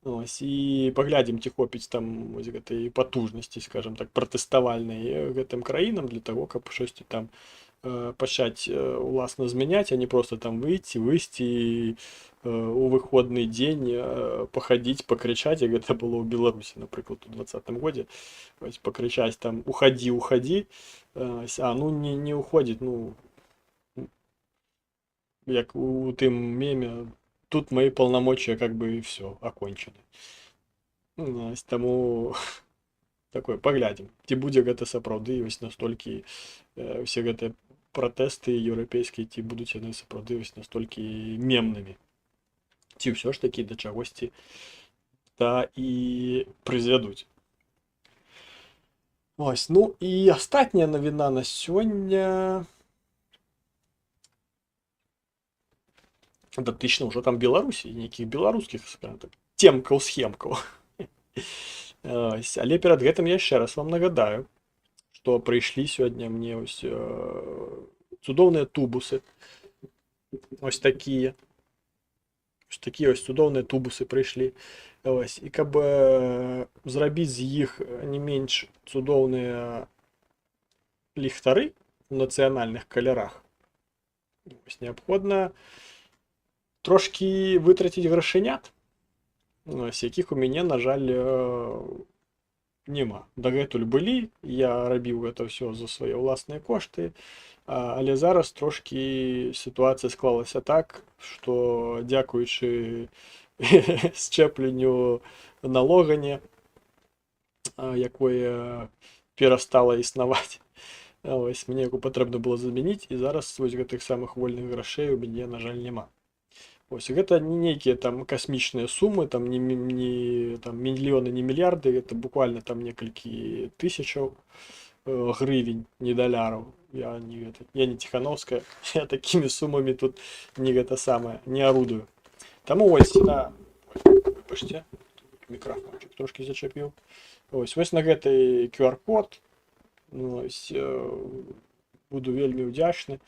Ось, і паглядзім, ці хопіць там ось гэтай патужнасці, скажем так, пратэставальнай гэтым краінам для таго, каб штосьці там пачаць уласна змяняць, а не проста там выйсці у выходны дзень, пахадзіць, пакрычаць, як гэта было ў Беларусі, напрыклад, у 2020 годзе. Ось, пакрычаць там уходи, ну не уходит, ну як у тым меме, тут мои полномочия как бы и все, окончены. Таму такое, паглядзім, ці будзе гэта сапраўды вось настолькі усе гэтыя пратэсты еўрапейскія, ці будуць яны сапраўды вось настолькі мемнымі, ці ўсё ж такі да чагосьці і прызвядуць. Ось, ну і астатняя навіна на сёння датычна ўжо там Беларусі, нейкіх беларускіх, скажем так, темкаў, схемкаў. Але перад гэтым я яшчэ раз вам нагадаю, што прыйшлі сёння мне ось цудоўныя тубусы. Ось такія. Ось такія ось цудоўныя тубусы прыйшлі. Ось, і каб зрабіць з іх не менш цудоўныя ліхтары у нацыянальных калярах, ось неабходна трошки вытраціць грашынят, якіх у мяне, на жаль, няма. Дагэтуль былі, я рабіў гэта ўсё за свае ўласныя кошты, але зараз трошки сітуацыя склалася так, што дзякуючы счэпленню на Логане, якое перастала існаваць, ось, мне яго патрэбна было замяніць, і зараз вось гэтых самых вольных грашэй у мяне, на жаль, няма. Ось, гэта не нейкія там касмічныя сумы, там не там мільёны, не мільярды, гэта буквально там некалькі тысячаў гривень, не даляраў. Я не Тихановская, я такімі сумамі тут не арудую. Таму ось, выбачце, мікрафончик трошки зачапіў. Ось на гэты QR-код, ось, буду вельмі ўдзячны.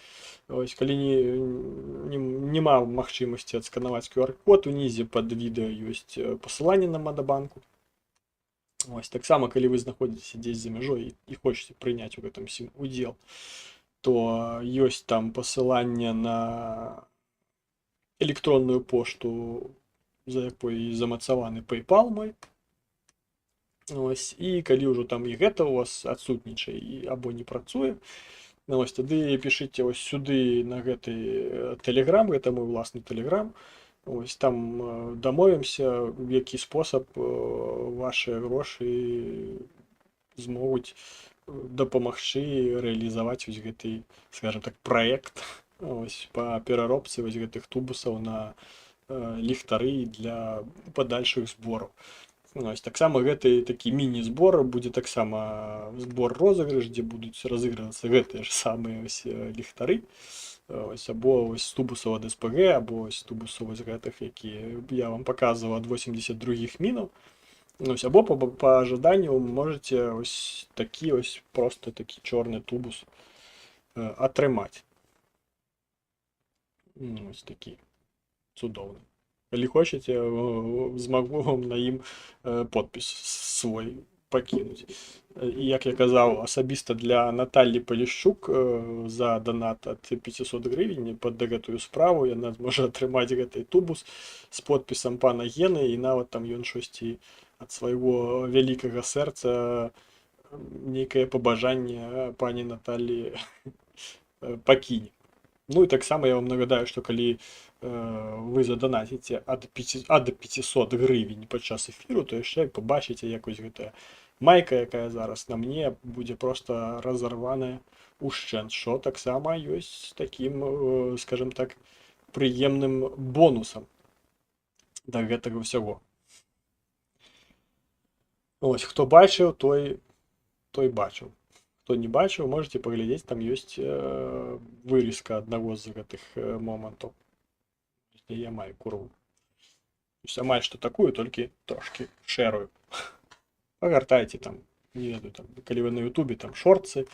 Ось, калі нема магчымасці адсканаваць QR-код, унізе пад відэо ёсць пасыланне на Мадабанку. Ось, таксама, калі вы знаходзіцеся дзесь за мяжой і хочаце прыняць у гэтым удзел, то ёсць там пасыланне на электронную пошту, за якой замацаваны PayPal мой. Ось, і калі ўжо там і гэта у вас адсутнічае або не працуе, ось, тады пішыце ось сюды на гэты Telegram, гэта мой уласны Telegram. Ось, там дамовімся, в які спосаб вашыя грошы змогуць дапамагчы рэалізаваць ось гэты, скажем так, праект, ось, па пераробцы вось гэтых тубусаў на ліхтары для падальшых збораў. Ось, таксама гэты такі міні-збор будзе таксама збор розыгрыш, дзе будуць разыгрывацца гэтыя ж самыя ось ліхтары, ось, або ось тубусаў ад СПГ, або ось тубусаў ось гэтых, якія я вам паказваў ад 82-х мінаў. Ось, або па жаданню можете ось такі ось просто такі чорны тубус атрымаць. Ось такі цудоўны. Калі хочаце, змагу вам на ім подпіс свой пакінуць. І як я казаў, асабіста для Наталлі Палішчук за донат ад 500 гривень пад гэтую справу яна зможа атрымаць гэты тубус з подпісам пана Гены, і нават там ён штосьці ад свайго вялікага сэрца нейкае пабажанне пані Наталлі пакіне. Ну і таксама я вам нагадаю, што калі вы заданаціце ад 500 гривень падчас эфіру, то яшчэ пабачыце якось гэтая майка, якая зараз на мне, будзе просто разарваная ушчэнт, што таксама ёсць такім, скажем так, прыемным бонусам да гэтага ўсяго. Ось, хто бачыў, той бачыў. Хто не бачыў, можете паглядзець, там ёсць вырезка аднаго з гэтых момантаў. Я маю курву. Амаль што такую, толькі трошкі шэрую. Пагартайце там, не ведаю, там, калі вы на ютубе, там шортсы,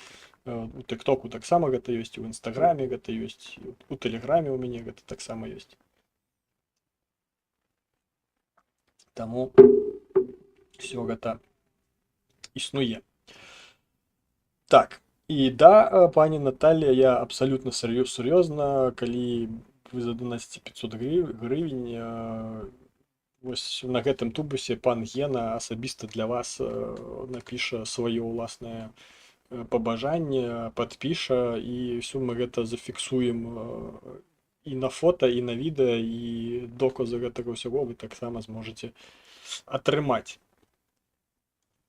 у тыктоку таксама гэта ёсць, у інстаграме гэта ёсць, у тэлеграме у мяне гэта таксама ёсць. Таму ўсё гэта існуе. Так, і да, пані Наталія, я абсалютна сур'ёзна, калі вы заданаціце 500 гривень, вось на гэтым тубусе пан Гена асабіста для вас напіша сваё ўласнае пабажанне, падпіша, і ўсё мы гэта зафіксуем і на фота, і на відэа, і доказы гэтага ўсяго вы таксама зможаце атрымаць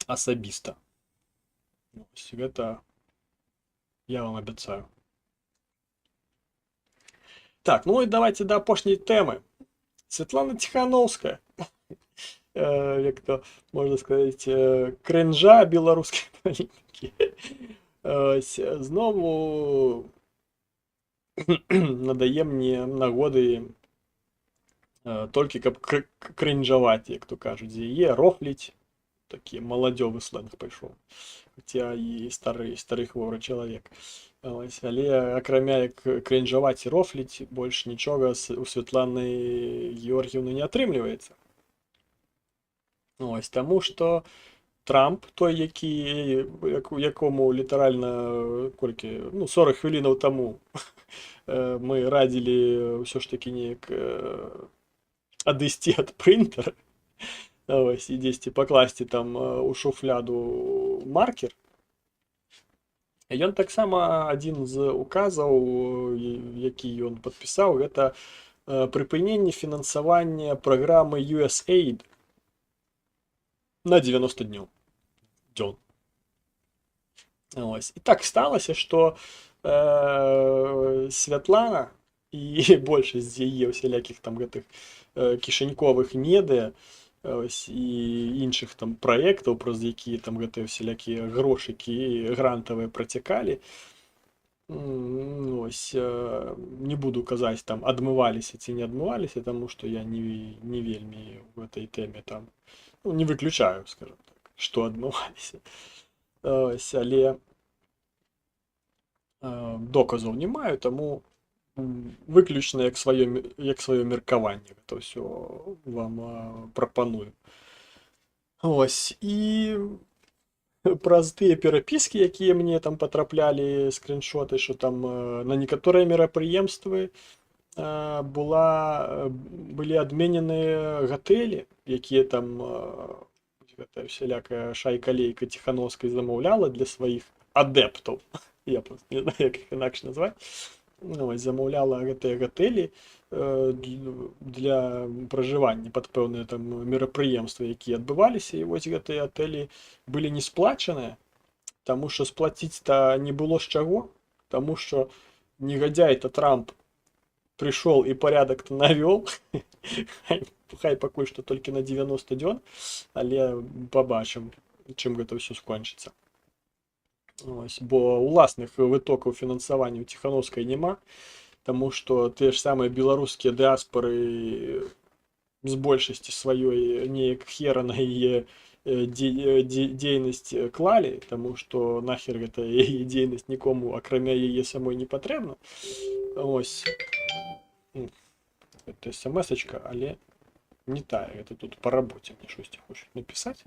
асабіста. Ось гэта я вам абяцаю. Так, ну і давайте до апошняй тэмы. Святлана Ціхановская, як то можна сказаць, кринжа беларускай палітыкі. Ось, знову надае мне нагоды толькі каб кринжаваць, як то кажуць, з яе рофліць. Такі маладзёвы сленг пайшоў. Хаця і стары хворы чалавек. Ось, але акрамя як кринжаваць і рофліць, больш нічога у Святланы Георгіевны не атрымліваецца. Ось, таму што Трамп, той, якому літаральна колькі, 40 хвілінаў таму мы радзілі ўсё ж такі неяк адысці ад прынтера, ось, і дзесьці пакласці там у шуфляду маркер. Ён таксама адзін з указаў, які ён падпісаў, гэта прыпыненне фінансавання праграмы USAID на 90 днёў. Ось. І так сталася, што Святлана і большасць з яе усялякіх там гэтых кішаньковых медыа, ось, і іншых там праектаў, праз якія там гэтыя всялякія грошыкі грантавыя працякалі. Ось, не буду казаць, там адмываліся ці не адмываліся, таму што я не вельмі в гэтай тэме там, не выключаю, скажем так, што адмываліся. Ось, але доказаў не маю, таму выключна як сваё меркаванне гэта ўсё вам прапаную. Ось, і праз тыя перапіскі, якія мне там патраплялі, скриншоты, що там на некаторыя мерапрыемствы былі адмененыя гатэлі, якія там гэтая всялякая шайка-лейка Ціхановскай замаўляла для сваіх адэптаў. Я просто не знаю, як іх інакш назваць. Замаўляла гэтыя гатэлі для пражывання пад пэўныя там мерапрыемствы, якія адбываліся, і вось гэтыя гатэлі былі не сплачаныя, таму што сплаціць-то не было з чаго, таму што негадзяй-то Трамп прыйшоў і парядак-то навёл, хай пакуль што толькі на 90 дзён, але пабачым, чым гэта ўсё скончыцца. Ось, бо уласных вытокаў фінансавання ў Ціхановскай няма, таму што тыя ж самыя беларускія дыаспары з большасці сваёй неяк хера на яе дзейнасць клалі, таму што нахер гэта яе дзейнасць нікому акрамя яе самой не патрэбна. Ось это смс-очка, але не тая, гэта тут па рабоце мне штосьці хочуць напісаць.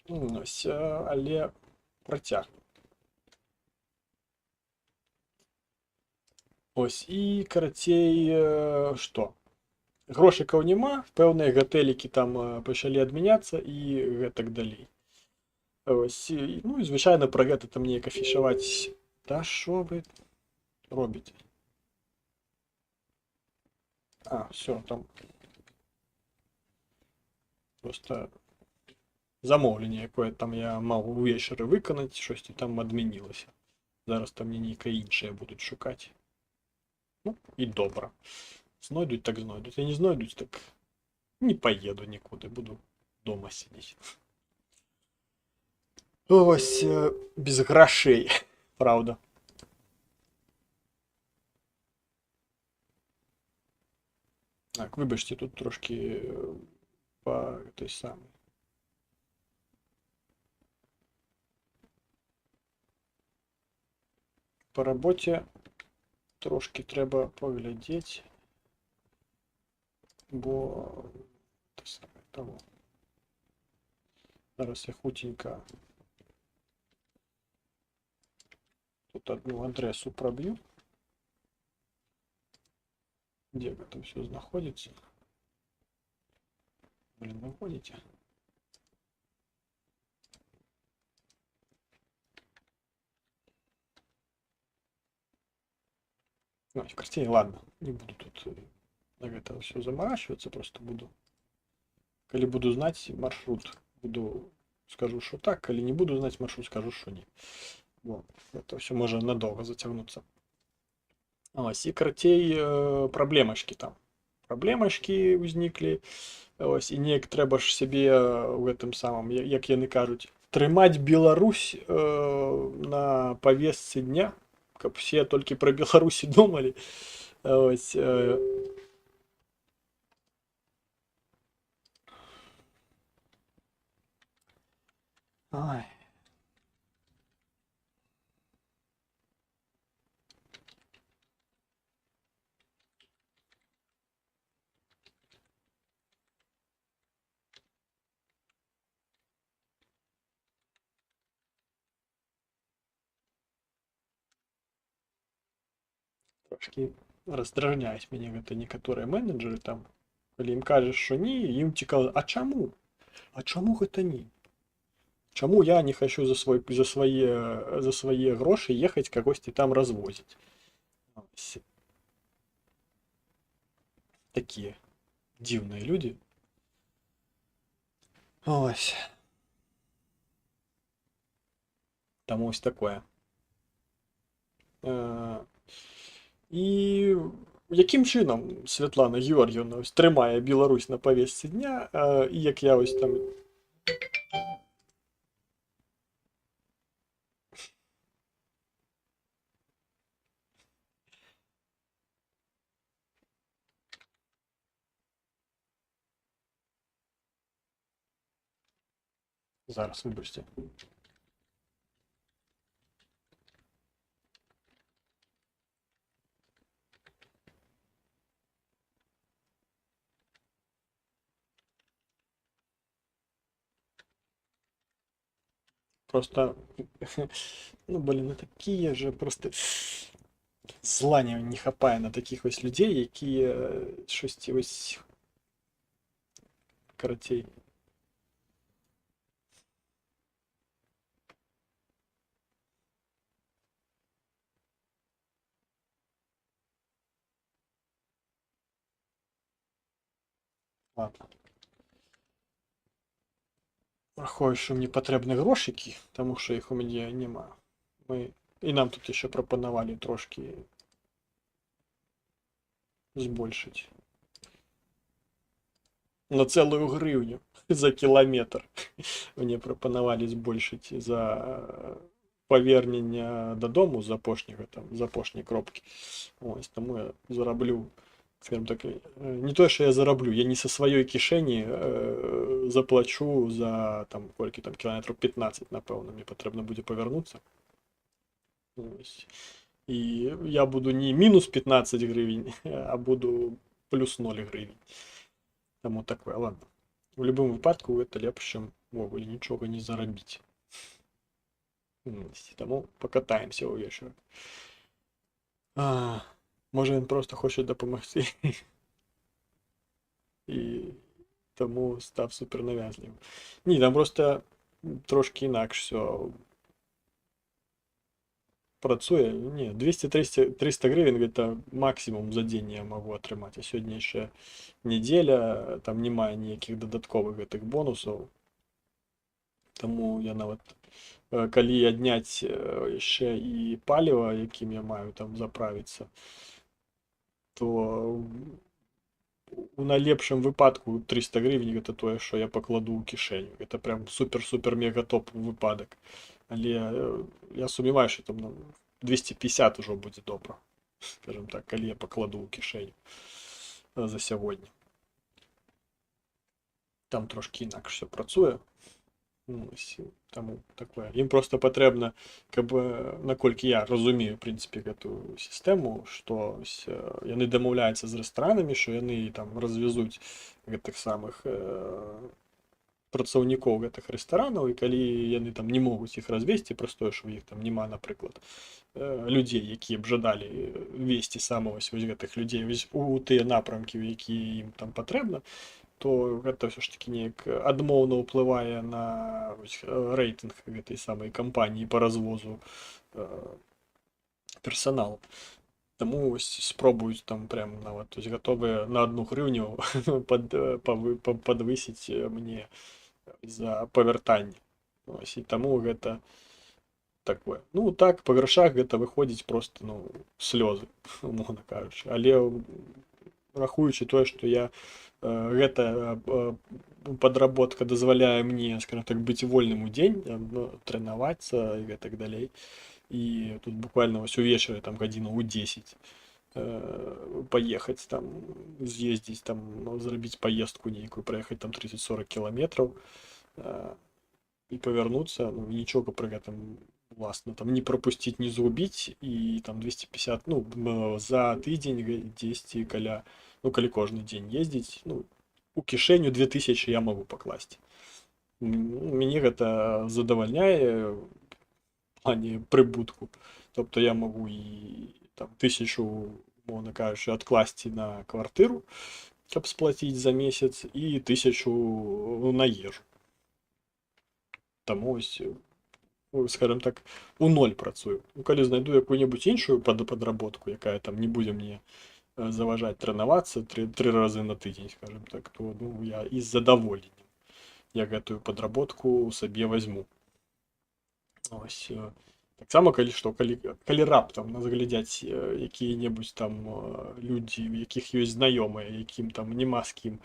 Ось, але працяг. Ось, і карацей, што? Грошыкаў няма, пэўныя гатэлікі там пачалі адмяняцца і гэтак далей. Ось, ну і звычайна пра гэта там неяк афішаваць. Та што вы робіце? Все, там просто замоўленне, якое там я маў увечары выканаць, штосьці там адмянілася. Зараз там мне нейкае іншае будуць шукаць. Ну, і добра. Знойдуць, так знойдуць. А не знойдуць, так не поеду нікуди, буду дома сидіти. Ось, без грошей, правда. Так, вибачте, тут трошки по той самий. По роботі трошки треба поглядіти, бо те саме того. Зараз я хутенько тут одну адресу пробью, где это все находится. Блин, находите? Ну, в картине, ладно, не буду тут на это все заморачиваться, просто буду, коли буду знать маршрут, буду, скажу, что так, коли не буду знать маршрут, скажу, что нет. Вот, это все может надолго затягнуться. Ось, і карацей, праблемачкі там. Праблемачкі ўзніклі, ось, і неяк трэба ж сябе ў гэтым самым, як яны кажуць, трымаць Беларусь на павестцы дня, каб все толькі пра Беларусі думалі. Ось, ай. Трошки раздражняюць мяне гэта некаторыя менеджеры там, калі ім кажаш, што не, ім цікава, а чаму? А чаму гэта не? Чаму я не хочу за свае грошы ехаць кагосьці там развозіць? Такія дзіўныя людзі. Ось. Там ось такое. І яким чином Святлана Георгіївна ось тримає Білорусь на повістці дня, і як я ось там... Зараз, вибачте. Просто, ну, блин, ну такие же просто зла не хапае на таких ось людей, які щось ось карацей. Ладно. Рахую, що мені потрібні грошики, тому що їх у мене нема. І нам тут ще пропонували трошки збільшити. На цілу гривню за кілометр. Мені пропонували збільшити за повернення додому з запошньої кропки. Ось, тому я зароблю скажем так, не то, що я зароблю, я не со своєї кишені заплачу за там колькі там кілометрів 15, напевно, мені потрібно буде повернутися. Ось. І я буду не мінус 15 гривень, а буду плюс 0 гривень. Тому таке, ладно. В будь-якому випадку це ліпше, ніж вовремя нічого не заробити. Тому покатаємося увечері. Може він просто хоче допомогти. І тому став супернав'язливим. Ні, там просто трошки інакше все працює. Ні, 200-300 гривень це максимум за день я можу отримати. А сьогодні ще неділя, там немає ніяких додаткових тих бонусів. Тому я навіть, коли однять ще і паліво, яким я маю там заправитися, то у найлепшому випадку 300 гривень це те, що я покладу у кишеню. Це прям супер-супер-мега-топ випадок. Але я сумніваюся, що там 250 вже буде добре. Скажімо так, коли я покладу у кишеню за сьогодні. Там трошки інакше все працює. Тому таке. Їм просто потрібно, наколькі я розумію, в принципі, цю систему, що вони домовляються з ресторанами, що вони там розвезуть тих самих працівників цих ресторанів, і коли вони там не можуть їх розвести, просто що їх там нема, наприклад, людей, які б жадали вести саме ось цих людей у ті напрямки, які їм там потрібно, то це все ж таки ніяк адмовно впливає на рейтинг цієї самої компанії по розвозу персоналу. Тому ось спробують там прям навіть, тобто готові на 1 гривню підвисити мені за повертання. Ось, і тому це таке. Ну так, по грошах це виходить просто, ну, сльози, умовно кажучи. Але рахуючи те, що я гэта подработка дазваляе мне, скажем так, быць вольным у дзень, трэнавацца і гэтак далей. І тут буквально вось увечары там гадзіну ў 10 паехаць там, з'ездзіць там, зрабіць паездку нейкую, праехаць там 30-40 кіламетраў і павярнуцца, ну, нічога пры гэтым власна там не прапусціць, не згубіць, і там 250, ну, за тыдзень дзесьці каля, ну, калі кожны дзень ездзіць, ну, у кішэню 2000 я могу пакласці. Мяне гэта задавальняе в плане прыбутку. Тобто я могу і там 1000, умовно кажучи, адкласці на квартиру, каб сплаціць за месяц, і 1000 на ежу. Таму ось, скажем так, у ноль працую. Ну, калі знайду якую-небудзь іншую падработку, якая там не будзе мне заважаць тренавацца 3 разы на тыдзень, скажем так, то, ну, я і з задаволеннем я гэтую падработку сабе возьму. Ось. Таксама, калі раптам нас глядзяць якія-небудзь там людзі, у якіх ёсць знаёмыя, якім там няма з кім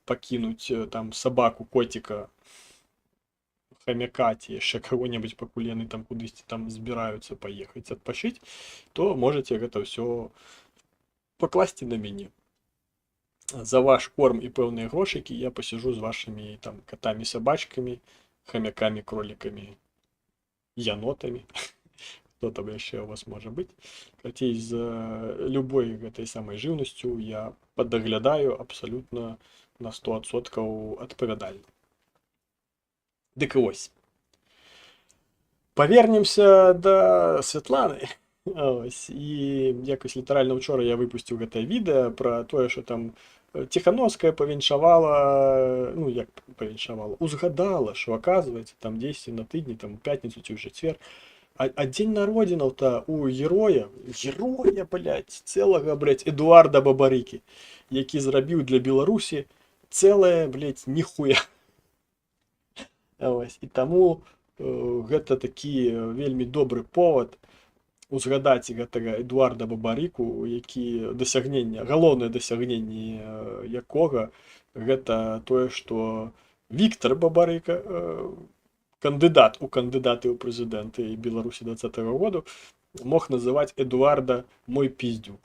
пакінуць там сабаку, коціка, хамяка ці яшчэ каго-небудзь, пакуль яны там кудысьці там збіраюцца паехаць адпачыць, то можаце гэта ўсё покласти на мяне. За ваш корм і пэўныя грошыкі я пасяжу з вашымі там котамі, собачкамі, хамякамі, кроликамі, янотамі. Что там яшчэ у вас можа быць. Карацей, з любой гэтай самай жыўнасцю я падаглядаю абсалютна на 100% адпавядальна. Дык вось. Павернемся да Святланы. Ось, і якось літаральна ўчора я выпусціў гэтае відэа пра тое, што там Ціхановская павіншавала, ну як павіншавала, узгадала, што аказваецца там дзесьці на тыдні, там у пятніцу ці ў чацвер, а дзень народзінаў-то у героя, блядь, цэлага, блядь, Эдуарда Бабарыкі, які зрабіў для Беларусі цэлае, блядь, ніхуя. Ось, і таму гэта такі вельмі добры повод узгадаць гэтага Эдуарда Бабарыку, які дасягненне, галоўнае дасягненне якога гэта тое, што Віктор Бабарыка, кандыдат у кандыдаты ў прэзідэнты Беларусі 2020 году, мог называць Эдуарда мой пиздюк.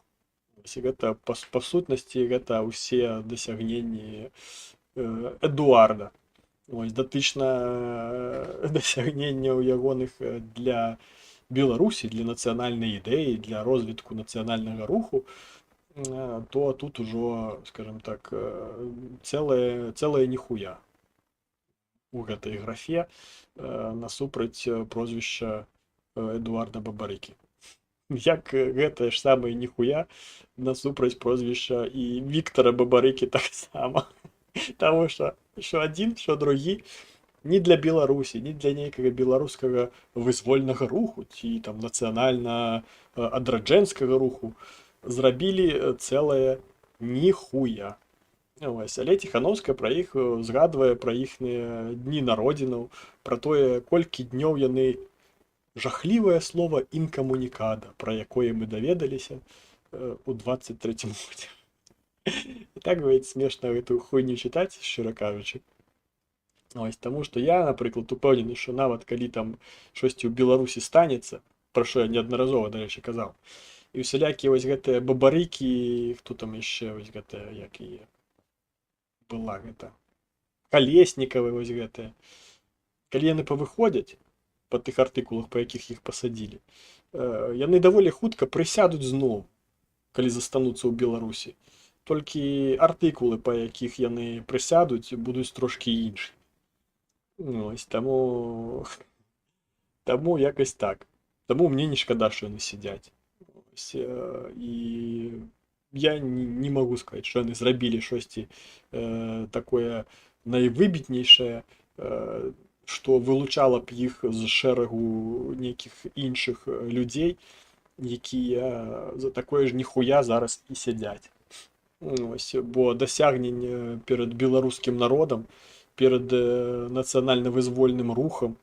Гэта па сутнасці гэта ўсе дасягненні Эдуарда. Вось датычна дасягненняў ягоных для Беларусі, для нацыянальнай ідэі, для розвітку нацыянальнага руху, то тут ужо, скажем так, цэлая ніхуя у гэтай графе насупраць прозвішча Эдуарда Бабарыкі. Як гэтае ж самае ніхуя насупраць прозвішча і Віктара Бабарыкі таксама. Таму што адзін, што другі ні для Беларусі, ні для нейкага беларускага вызвольнага руху ці там нацыянальна адраджэнскага руху зрабілі цэлае ніхуя. Вось, але Ціхановская пра іх згадвае пра іхныя дні народзінаў, пра тое, колькі днёў яны жахлівае слова інкамунікада, пра якое мы даведаліся у 23-м годзе. І так говорить смешна гэтую хуйню чытаць, шчыра кажучы. Ось, таму што я, напрыклад, упэўнены, што нават калі там штосьці ў Беларусі станецца, пра што я неаднаразова, дарэчы, казаў, і ўсялякія вось гэтыя Бабарыкі, хто там яшчэ вось гэтая, як і была гэта, Калеснікавы вось гэтыя, калі яны павыходзяць па тых артыкулах, па якіх іх пасадзілі, яны даволі хутка прысядуць зноў, калі застануцца ў Беларусі. Толькі артыкулы, па якіх яны прысядуць, будуць трошкі іншыя. Ось, таму якось так. Таму мне не шкада, што яны сядзяць. Ось, і я не магу сказаць, што яны зрабілі штосьці такое найвыбітнейшае, што вылучала б іх з шэрагу нейкіх іншых людзей, якія за такое ж ніхуя зараз і сядзяць. Ось, бо дасягнень перад беларускім народам, перад нацыянальна-вызвольным рухам,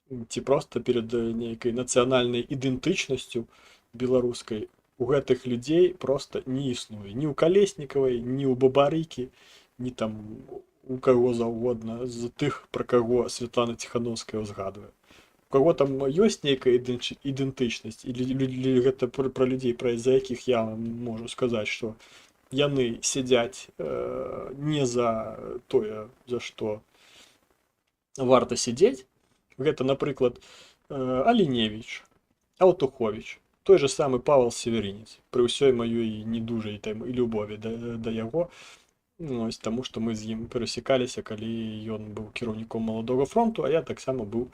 ці проста перад нейкай нацыянальнай ідэнтычнасцю беларускай у гэтых людзей проста не існуе. Ні ў Калеснікавай, ні ў Бабарыкі, ні там у каго заўгодна з тых, пра каго Святлана Ціхановская ўзгадвае. У каго там ёсць нейкая ідэнтычнасць, і гэта пра людзей, за якіх я можу сказаць, што яны сядзяць не за тое, за што варта сядзець. Гэта, напрыклад, Аліневіч, Аўтуховіч, той же самы Павел Северінец, пры ўсёй маёй недужай любові да яго, ось, таму што мы з ім перасекаліся, калі ён быў кіраўніком Маладога фронту, а я таксама быў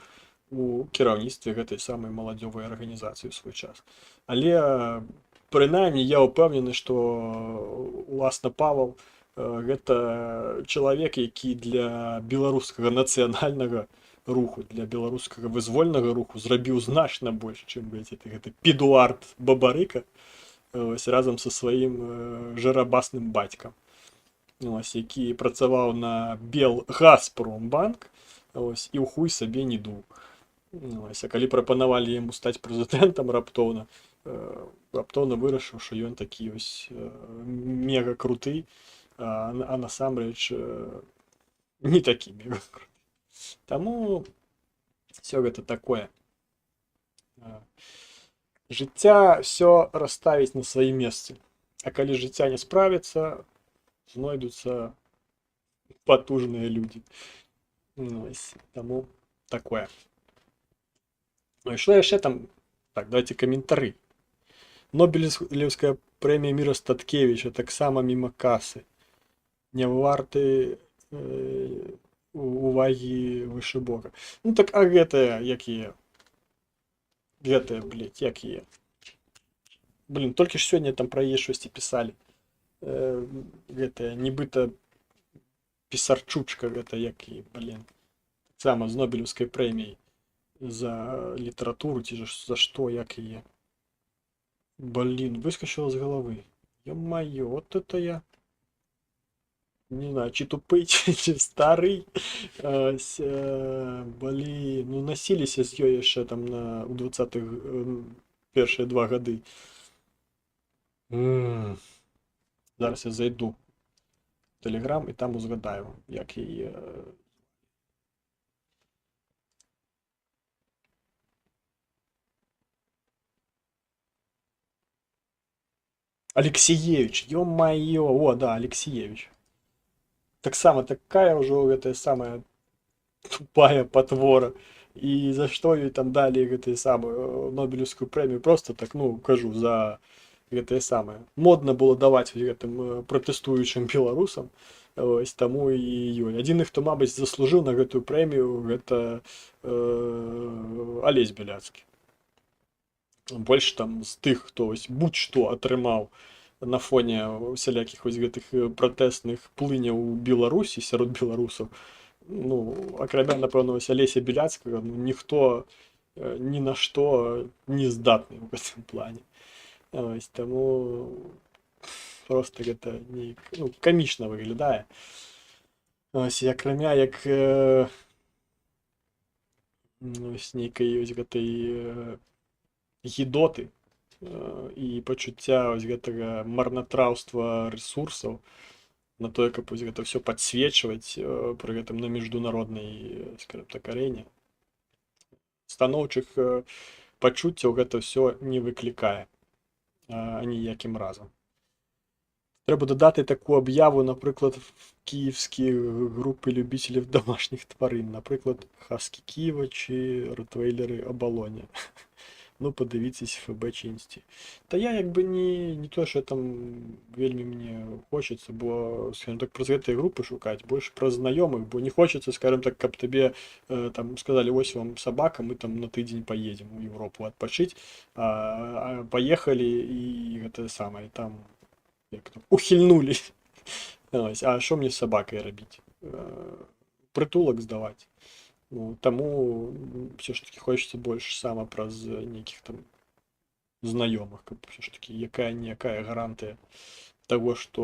у кіраўніцтве гэтай самай маладзёвай арганізацыі ў свой час. Але прынамсі я ўпэўнены, што уласна Павел гэта чалавек, які для беларускага нацыянальнага руху, для беларускага вызвольнага руху зрабіў значна больш, чым гэты Эдуард Бабарыка разам са сваім жарабасным бацькам, які працаваў на Белгазпромбанк і ў хуй сабе не дуў. А калі прапанавалі яму стаць прэзідэнтам раптоўна вырашыў, што ён такі ось мега круты, а насамрэч не такі мега круты. Таму все гэта такое. Жыцця все расставіць на свае месцы. А калі жыцця не справіцца, знойдуцца потужныя людзі. Таму такое. Ну і што яшчэ там? Так, давайте каментары. Нобелевская прэмія міра Статкевіча таксама міма касы. Не варты увагі вышыбока. Ну так, а гэтыя якія? Гэтыя, блядь, якія? Блин, толькі ж сёння там пра яе штосьці пісалі. Гэтая, нібыта пісарчучка гэта які, блин. Таксама з Нобелевскай прэміяй за літаратуру, ці за што, як яе. Блин, выскочила с головы. Ё-моё, вот это я. Не знаю, чи тупый, чи старый. Блин, ну носіліся з ёй яшчэ там у 20-х першыя 2 гады. Зараз я зайду в Телеграм і там узгадаю, як її. Алексеевич, ё-моё, о, да, Алексеевич. Так само, такая уже эта самая тупая потвора. И за что ей там дали этой самую Нобелевскую премию? Просто так, ну, кажу, за это самое. Модно было давать этим протестующим белорусам. Ось тому і ёй. Адзіны, хто, мабыць, заслужыў на гэтую прэмію, гэта Алесь Беляцкі. Больш там з тых, хто ось будь-што атрымаў на фоне усялякіх вось гэтых пратэсных плыняў у Беларусі сярод беларусаў, ну, акрамя, напэўна, вось Алеся Беляцкага, ну, ніхто ні на што не здатны ў гэтым плане. Ось, таму просто гэта неяк, ну, камічна выглядае. Ось, акрамя як ось нейкай ось гэтай гідоты і пачуцця ось гэтага марнатраўства рэсурсаў на тое, каб ось гэта ўсё падсвечваць пры гэтым на міжнароднай, скажем так, арэне. Станоўчых пачуццяў гэта ўсё не выклікае аніякім разам. Трэба дадати таку об'яву, наприклад, в київські групи любителів домашніх тварин, наприклад, Хаски Києва чи Ротвейлери Оболоня. Ну, подивіться ФБ чи Інсті. Та я якби не то, що там вельми мені хочеться, бо, скажімо так, про цієї групи шукати, більше про знайомих, бо не хочеться, скажімо так, як тобі там сказали, ось вам собака, ми там на тиждень поїдемо в Європу відпочити, поїхали і це саме, і там як там, ухильнули. А що мені з собакою робити? Притулок здавати. Ну, тому все ж таки хочеться більше саме про неких там знайомих. Все ж таки, яка-ніяка гарантія того, що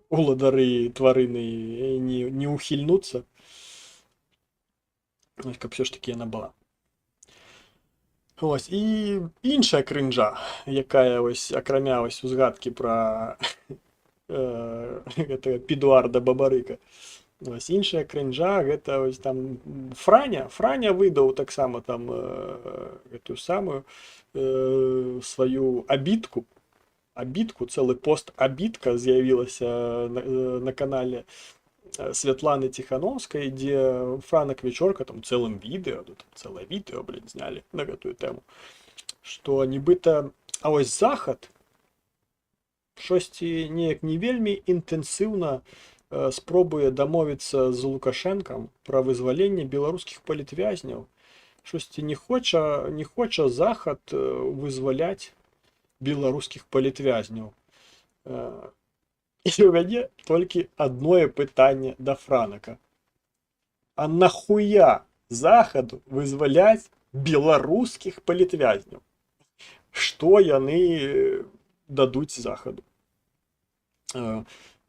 уладари тварини не ухильнуться. Каб все ж таки вона була. Ось, і інша кринжа, яка ось, акрамя ось узгадки про Підуарда Бабарика. Ось, інша кринжа, гэта ось там Франя выдаў таксама там эту самую сваю абітку, цэлы пост абітка з'явілася на канале Святланы Тихановской, где Франак Вечорка там цэлым відэо, там цэлае відэо, блин, знялі на гэтую тэму, што нібыта, а ось Захад штосьці неяк не вельмі інтэнсіўна спробуе дамовіцца з Лукашэнкам пра вызваленне беларускіх палітвязняў. Штосьці не хоча Захад вызваляць беларускіх палітвязняў. І у мяне толькі адное пытанне да Франака. А нахуя Захаду вызваляць беларускіх палітвязняў? Што яны дадуць Захаду?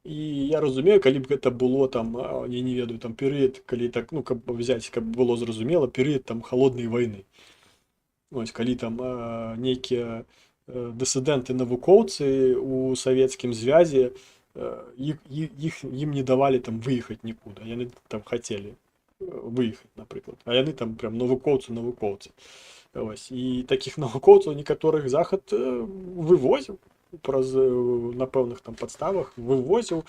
І я разумею, калі б гэта было там, я не ведаю, там перыяд, калі так, ну, каб взяць, каб было зразумела, перыяд там холоднай вайны. Ось, калі там нейкія дысідэнты навукоўцы у Савецкім Звязе, ім не давалі там выехаць нікуды, яны там хацелі выехаць, напрыклад, а яны там прям навукоўцы. Ось, і такіх навукоўцаў некаторых Захад вывозіў праз, на пэўных там падставах, вывозіў.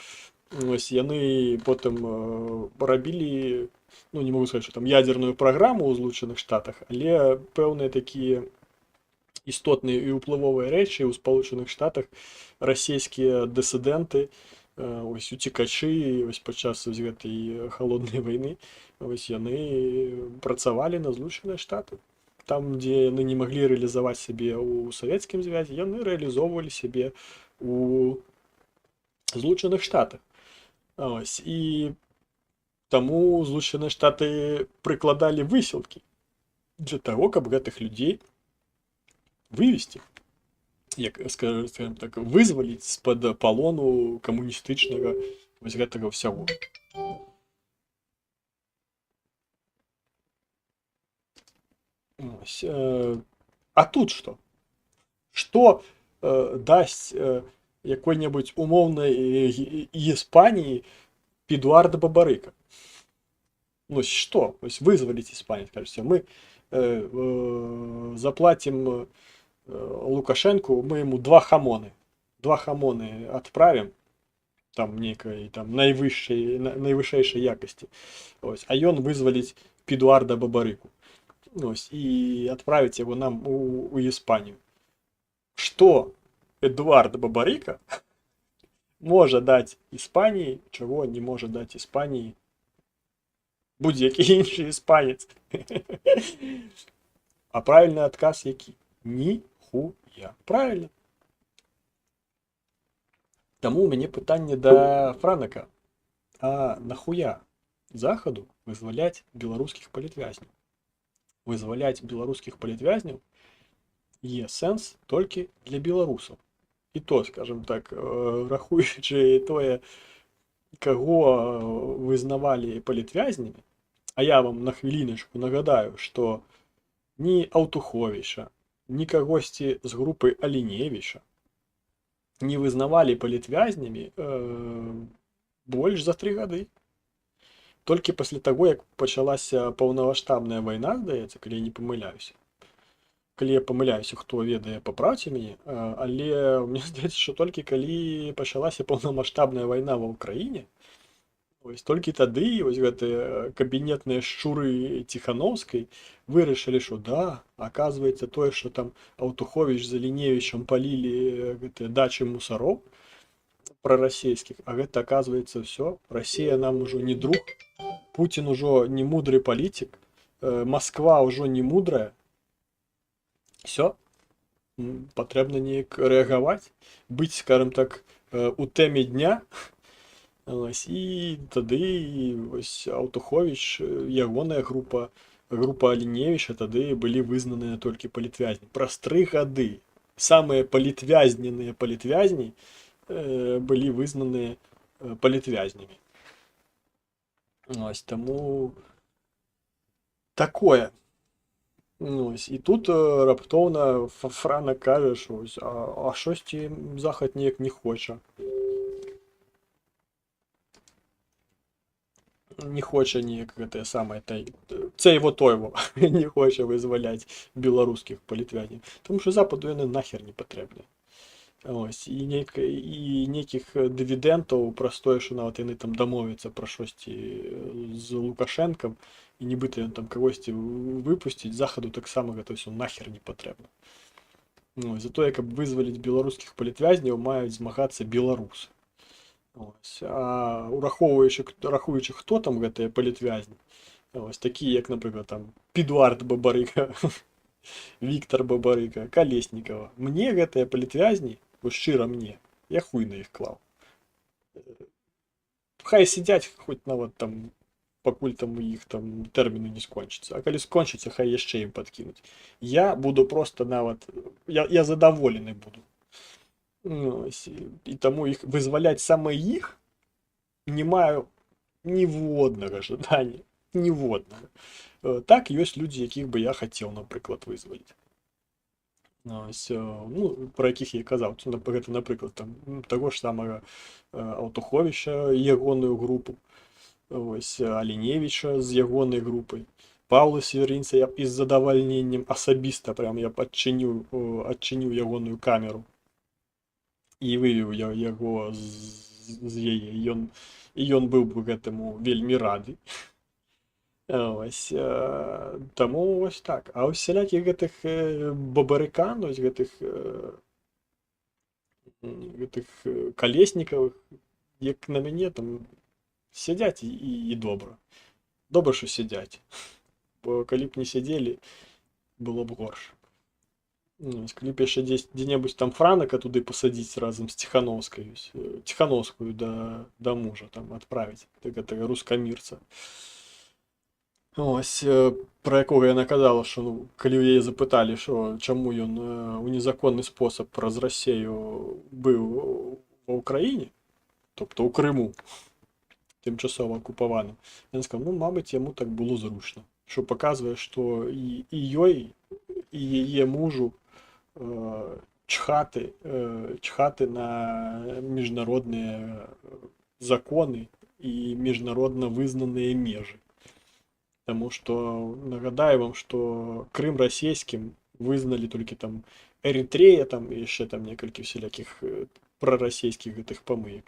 Ось, яны потым рабілі, ну, не могу сказаць, што там ядерную праграму ў Злучаных Штатах, але пэўныя такія істотныя і ўплывовыя рэчы ў Спалучаных Штатах расійскія дысідэнты, ось уцекачы, ось падчас гэтай холоднай вайны, ось яны працавалі на Злучаныя Штаты. Там, дзе яны не маглі рэалізаваць сябе ў Савецкім Звязе, яны рэалізоўвалі сябе у Злучаных Штатах. Ось, і таму Злучаныя Штаты прыкладалі высілкі для таго, каб гэтых людзей вывесці, як, скажем так, вызваліць з-пад палону камуністычнага вось гэтага ўсяго. Ось, а тут што? Што дасць якой-небудзь умоўнай Іспаніі Підуарда Бабарыка? Ну, што? Ось вызваліць Іспанію, скажеце, мы заплатім Лукашенку, мы ему 2 хамоны два хамоны адправім там нейкай там найвышэйшай якасці. Ось, а ён вызваліць Педуарда Бабарыку. Ось, і адправіць яго нам у Іспанію. Што Эдуард Бабарыка можа даць Іспаніі, чаго не можа даць Іспаніі будь-які іншы іспанец. А правільны адказ які? Ніхуя. Правильно. Таму у мяне пытанне да Франака. А нахуя Захаду вызваляць беларускіх палітвязняў? Вызваляць беларускіх палітвязняў є сэнс толькі для беларусаў. І то, скажем так, рахуючы тое, каго вызнавалі палітвязнямі, а я вам на хвіліначку нагадаю, што ні Аўтуховіча, ні кагосьці з групы Аліневіча не вызнавалі палітвязнямі больш за 3 гады. Толькі пасля таго, як пачалася паўнамаштабная вайна, здаецца, калі я не памыляюся. Калі я памыляюся, хто ведае, паправце мяне, але мне здаецца, што толькі калі пачалася паўнамаштабная вайна ва ўкраіне, ось толькі тады вось гэтыя кабінетныя шчуры Ціхановскай вырашылі, што да, аказваецца тое, што там Аўтуховіч з Аліневічам палілі гэтыя дачы мусароў прарасійскіх, а гэта аказваецца ўсё, Расія нам ужо не друг, Путін ужо не мудры палітык, Масква ўжо не мудрая. Все, патрэбна неяк рэагаваць, быць, скажем так, у тэме дня. Ось, і тады ось Аўтуховіч, ягоная група Аліневіча тады былі вызнаныя толькі палітвязні. Праз 3 гады самыя палітвязненыя палітвязні былі вызнаныя палітвязнямі. Ось, таму такое. Ось, і тут раптоўна Франак кажа, што а шосьці Захад неяк не хоча. Не хоча неяк гэтае самае цейво-тойво не хоча вызваляць беларускіх палітвязняў. Таму што Западу яны нахер не патрэбны. Ось, і нейкіх дывідэнтаў праз тое, што нават яны там дамовяцца пра шосьці з Лукашэнкам, і нібыта ён там кагосьці выпусціць, Захаду таксама гэта ўсё нахер не патрэбна. Ось, за тое, каб вызваліць беларускіх палітвязняў, маюць змагацца беларусы. Ось, а рахуючы, хто там гэтыя палітвязні, ось, такія, як, напрыклад, там Педуард Бабарыка, Віктор Бабарыка, Калеснікава. Мне гэтыя палітвязні, шчыра мне, я хуй на іх клаў. Хай сядзяць хоць нават там, пакуль там у іх там тэрміны не скончыцца. А калі скончыцца, хай яшчэ ім падкінуць. Я буду просто нават, я задаволены буду. Ось, і таму іх вызваляць саме іх не маю ніводнага жадання, ніводнага. Так, ёсць людзі, якіх бы я хацеў, напрыклад, вызваліць. Ось, ну, пра якіх я казаў, гэта, напрыклад, там, таго ж самага Аўтуховіча, ягоную групу, ось, Аліневіча з ягонай групай, Паўла Северінца я б із задавальненнем асабіста прям я б адчыніў ягоную камеру і вывеў яго з яе. І ён быў бы гэтаму вельмі рады. Ось, таму ось так. А усялякіх гэтых бабарыкан, ось гэтых Калеснікавых, як на мяне, там сядзяць і добра. Добра, што сядзяць. Бо калі б не сядзелі, было б горш. Калі б яшчэ дзе-небудзь там Франака туды пасадзіць разам з Ціхановскай, Ціхановскую да мужа там адправіць, гэтага рускамірца. Ось, пра якога яна казала, што ну, калі ў яе запыталі, што чаму ён у незаконны спосаб праз Расею быў ва ўкраіне, тобто ў Крыму, тымчасова акупаваным, ён сказаў, ну, мабыць, яму так было зручна, што паказвае, што і ёй, і яе мужу чхаты на міжнародныя законы і міжнародна вызнаныя межы. Таму што нагадаю вам, што Крым расійскім вызналі толькі там Эрытрэя, там і яшчэ там некалькі всялякіх прарасійскіх гэтых памыек.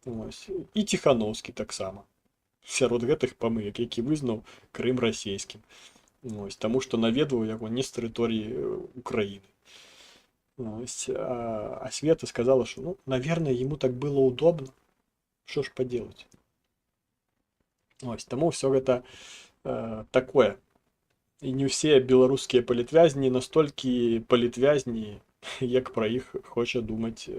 Ось. І Ціхановскі таксама сярод гэтых памыек, які вызнаў Крым расійскім. Ось. Таму што наведваў яго не з тэрыторыі Украіны. Ось. А Света сказала, что, ну, наверное, ему так было удобно. Что ж поделать? Ось. Таму все гэта такое. І не ўсе беларускія палітвязні настолькі палітвязні, як пра іх хоча думаць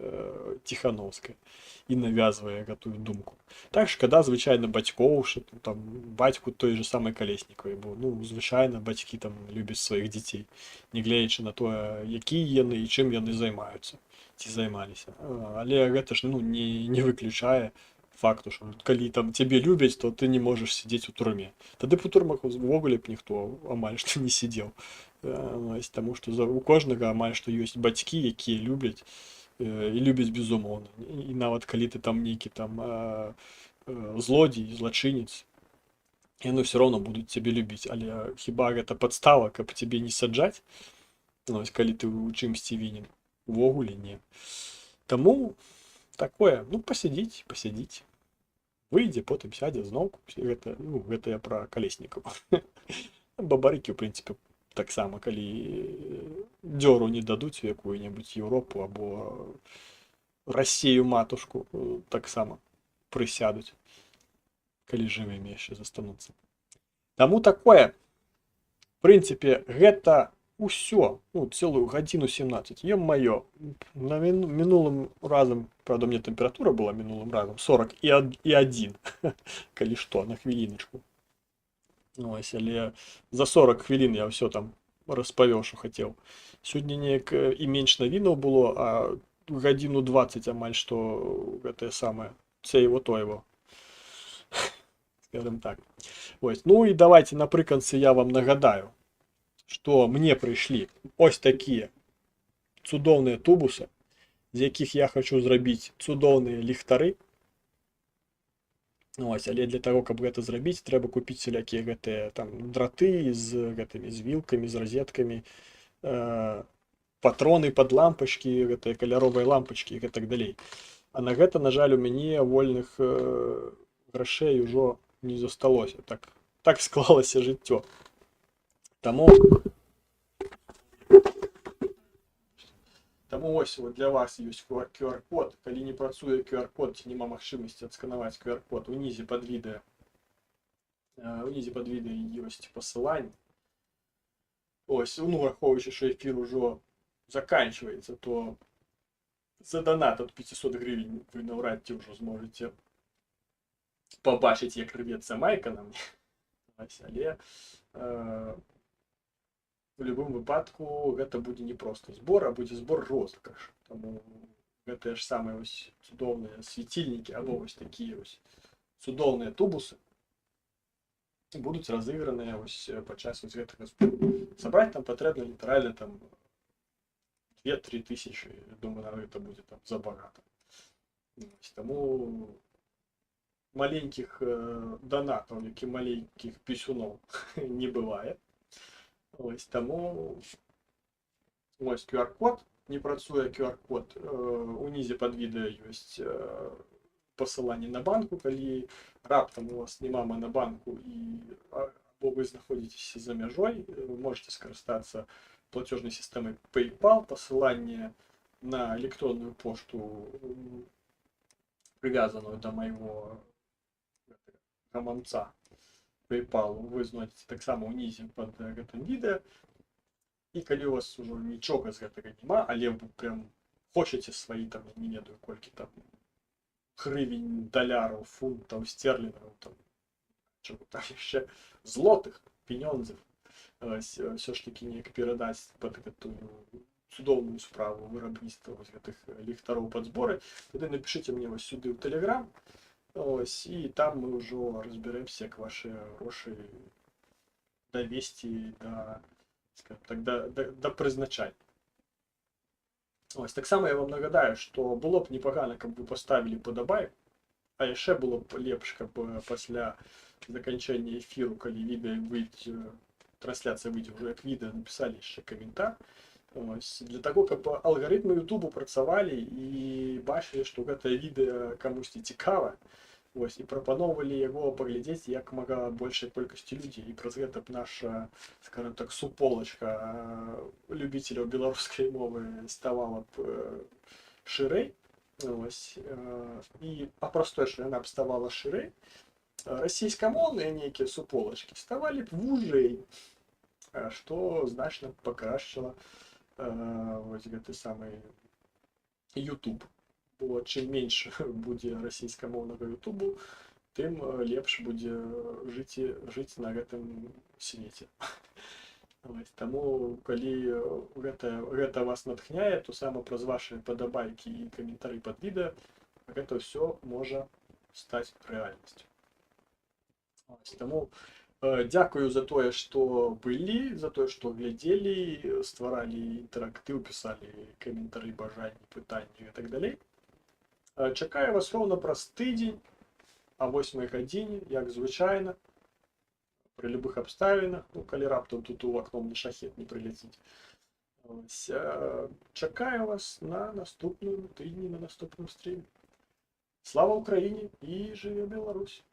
Ціхановская і навязвае гэтую думку. Так, шкада, звычайна, бацькоў, што там бацьку той же самай Калеснікавай, бо, ну, звычайна, бацькі там любяць сваіх дзяцей, нягледзячы на тое, якія яны і чым яны займаюцца, ці займаліся. Але гэта ж, ну, не выключае факту, что калі там цябе любяць, то ты не можаш сидзець у турме. Тады б у турмах увогуле б ніхто амаль што не сидзеў. Таму што у кожнага амаль што ёсць бацькі, якія любяць і любяць безумоўна. І нават калі ты там нейкі там злодзей, злачынец, яны ўсё роўна будуць цябе любіць. Але хіба гэта падстава, каб цябе не саджаць? Калі ты ў чымсьці вінен? Увогуле не. Таму такое, ну, пасядзіць. Выйдзе, потым сядзе зноўку. Гэта, ну, гэта я пра Калеснікаў. Бабарыкі, у прынцыпе, таксама, калі дзёру не дадуць у якую-небудзь Еўропу або Расію матушку, таксама прысядуць, калі жывымі яшчэ застануцца. Таму такое. В прынцыпе, гэта усё, ну, цэлую гадзіну 17. Ё-маё, на мінулым разам, правда, мне тэмпература была мінулым разам 41, калі што, на хвіліначку. Ось, але за 40 хвілін я ўсё там распавёў, што хацеў. Сёння неяк і менш навінаў было, а гадзіну 20 амаль што гэтае самае, цейво-тойво. Скажем так. Ось, ну і давайте напрыканцы я вам нагадаю, што мне прыйшлі ось такія цудоўныя тубусы, з якіх я хочу зрабіць цудоўныя ліхтары. Ось, але для того, каб гэта зрабіць, трэба купіць всякія гэтыя там драты з гэтымі, з вілкамі, з разеткамі, патроны пад лампачкі, гэтыя каляровыя лампачкі і гэтак далей. А на гэта, на жаль, у мяне вольных грашэй ужо не засталося. Так склалася жыццё. Таму ось вот для вас ёсць QR-код. Калі не працуе QR-код, ці няма магчымасці адсканаваць QR-код, унізе пад відэа ёсць пасыланне. Ось, ну, враховуючы, што эфір ужо заканчваецца, то за донат от 500 гривень вы наўрад ці ўжо зможаце пабачыць, як рвецца майка на мне. Але в любым выпадку гэта будзе не проста збор, а будзе збор розыгрыш. Таму гэтыя ж самыя ось цудоўныя свяцільнікі або вось такія ось цудоўныя тубусы будуць разыграныя ось падчас ось гэтага збору. Сабраць там патрэбна літаральна там 2-3 тысячы, думаю, на гэта будзе там забагата. Таму маленькіх донатаў, як і маленькіх пісюноў не бывае. Ось, таму ось QR-код, не працуе QR-код, унізе пад відэа ёсць пасыланне на банку, калі раптам у вас няма манабанку або вы знаходзіцеся за мяжой, вы можете скарыстацца платежной системой PayPal, пасыланне на электронную пошту, привязанную до моего гаманца PayPal, вы знойдзеце таксама ўнізе пад гэтым відэа. І калі у вас ужо нічога з гэтага няма, але вы прям хочаце сваі там, не ведаю, колькі там гривень, даляраў, фунтаў, стерлінгаў, там, чого там яшчэ, злотых, пенёнзаў, все ж таки неяк перадаць пад гэтую цудоўную справу вырабніцтва вось гэтых ліхтароў пад зборы, тады напішыце мне вось сюды ў Telegram, ось, і там мы ўжо разбярэмся, як ваши грошы давесці да прызначання. Ось, таксама я вам нагадаю, што было б непагана, каб вы паставілі падабайку, а яшчэ было б лепш, каб пасля заканчэння эфіру, калі відэа выйдзе, трансляцыя выйдзе ўжо як відэа, напісалі яшчэ каментар. Ось, для таго, каб алгарытмы Ютубу працавалі і бачылі, што гэтае відэа камусьці цікава, ось, і прапаноўвалі яго паглядзець як мага большай колькасці людзей. І праз гэта б наша, скажем так, суполачка любіцеляў беларускай мовы ставала б шырэй. Ось, і папростой, што яна б ставала шырэй, расійскамоўныя нейкія суполачкі ставалі б вужэй, што значна пакрашчыла вось гэты самы YouTube. Бо чым менш будзе расійскамоўнага Ютубу, тым лепш будзе жыць на гэтым свеце. Таму калі гэта вас натхняе, то сама праз вашы падабайкі і каментары пад відэа гэта ўсё можа стаць рэальнасцю. Таму дзякую за тое, што былі, за тое, што глядзелі, стваралі інтэрактыў, пісалі каментары, бажанні, пытанні і так далей. Чакаю вас роўна праз тыдзень а 8 гадзіне, як звычайна, пры любых абставінах, ну, калі раптам тут у акном не шахет не прыляціць. Чакаю вас на наступным тыдні, на наступным стріме. Слава Україні і жыве Беларусь!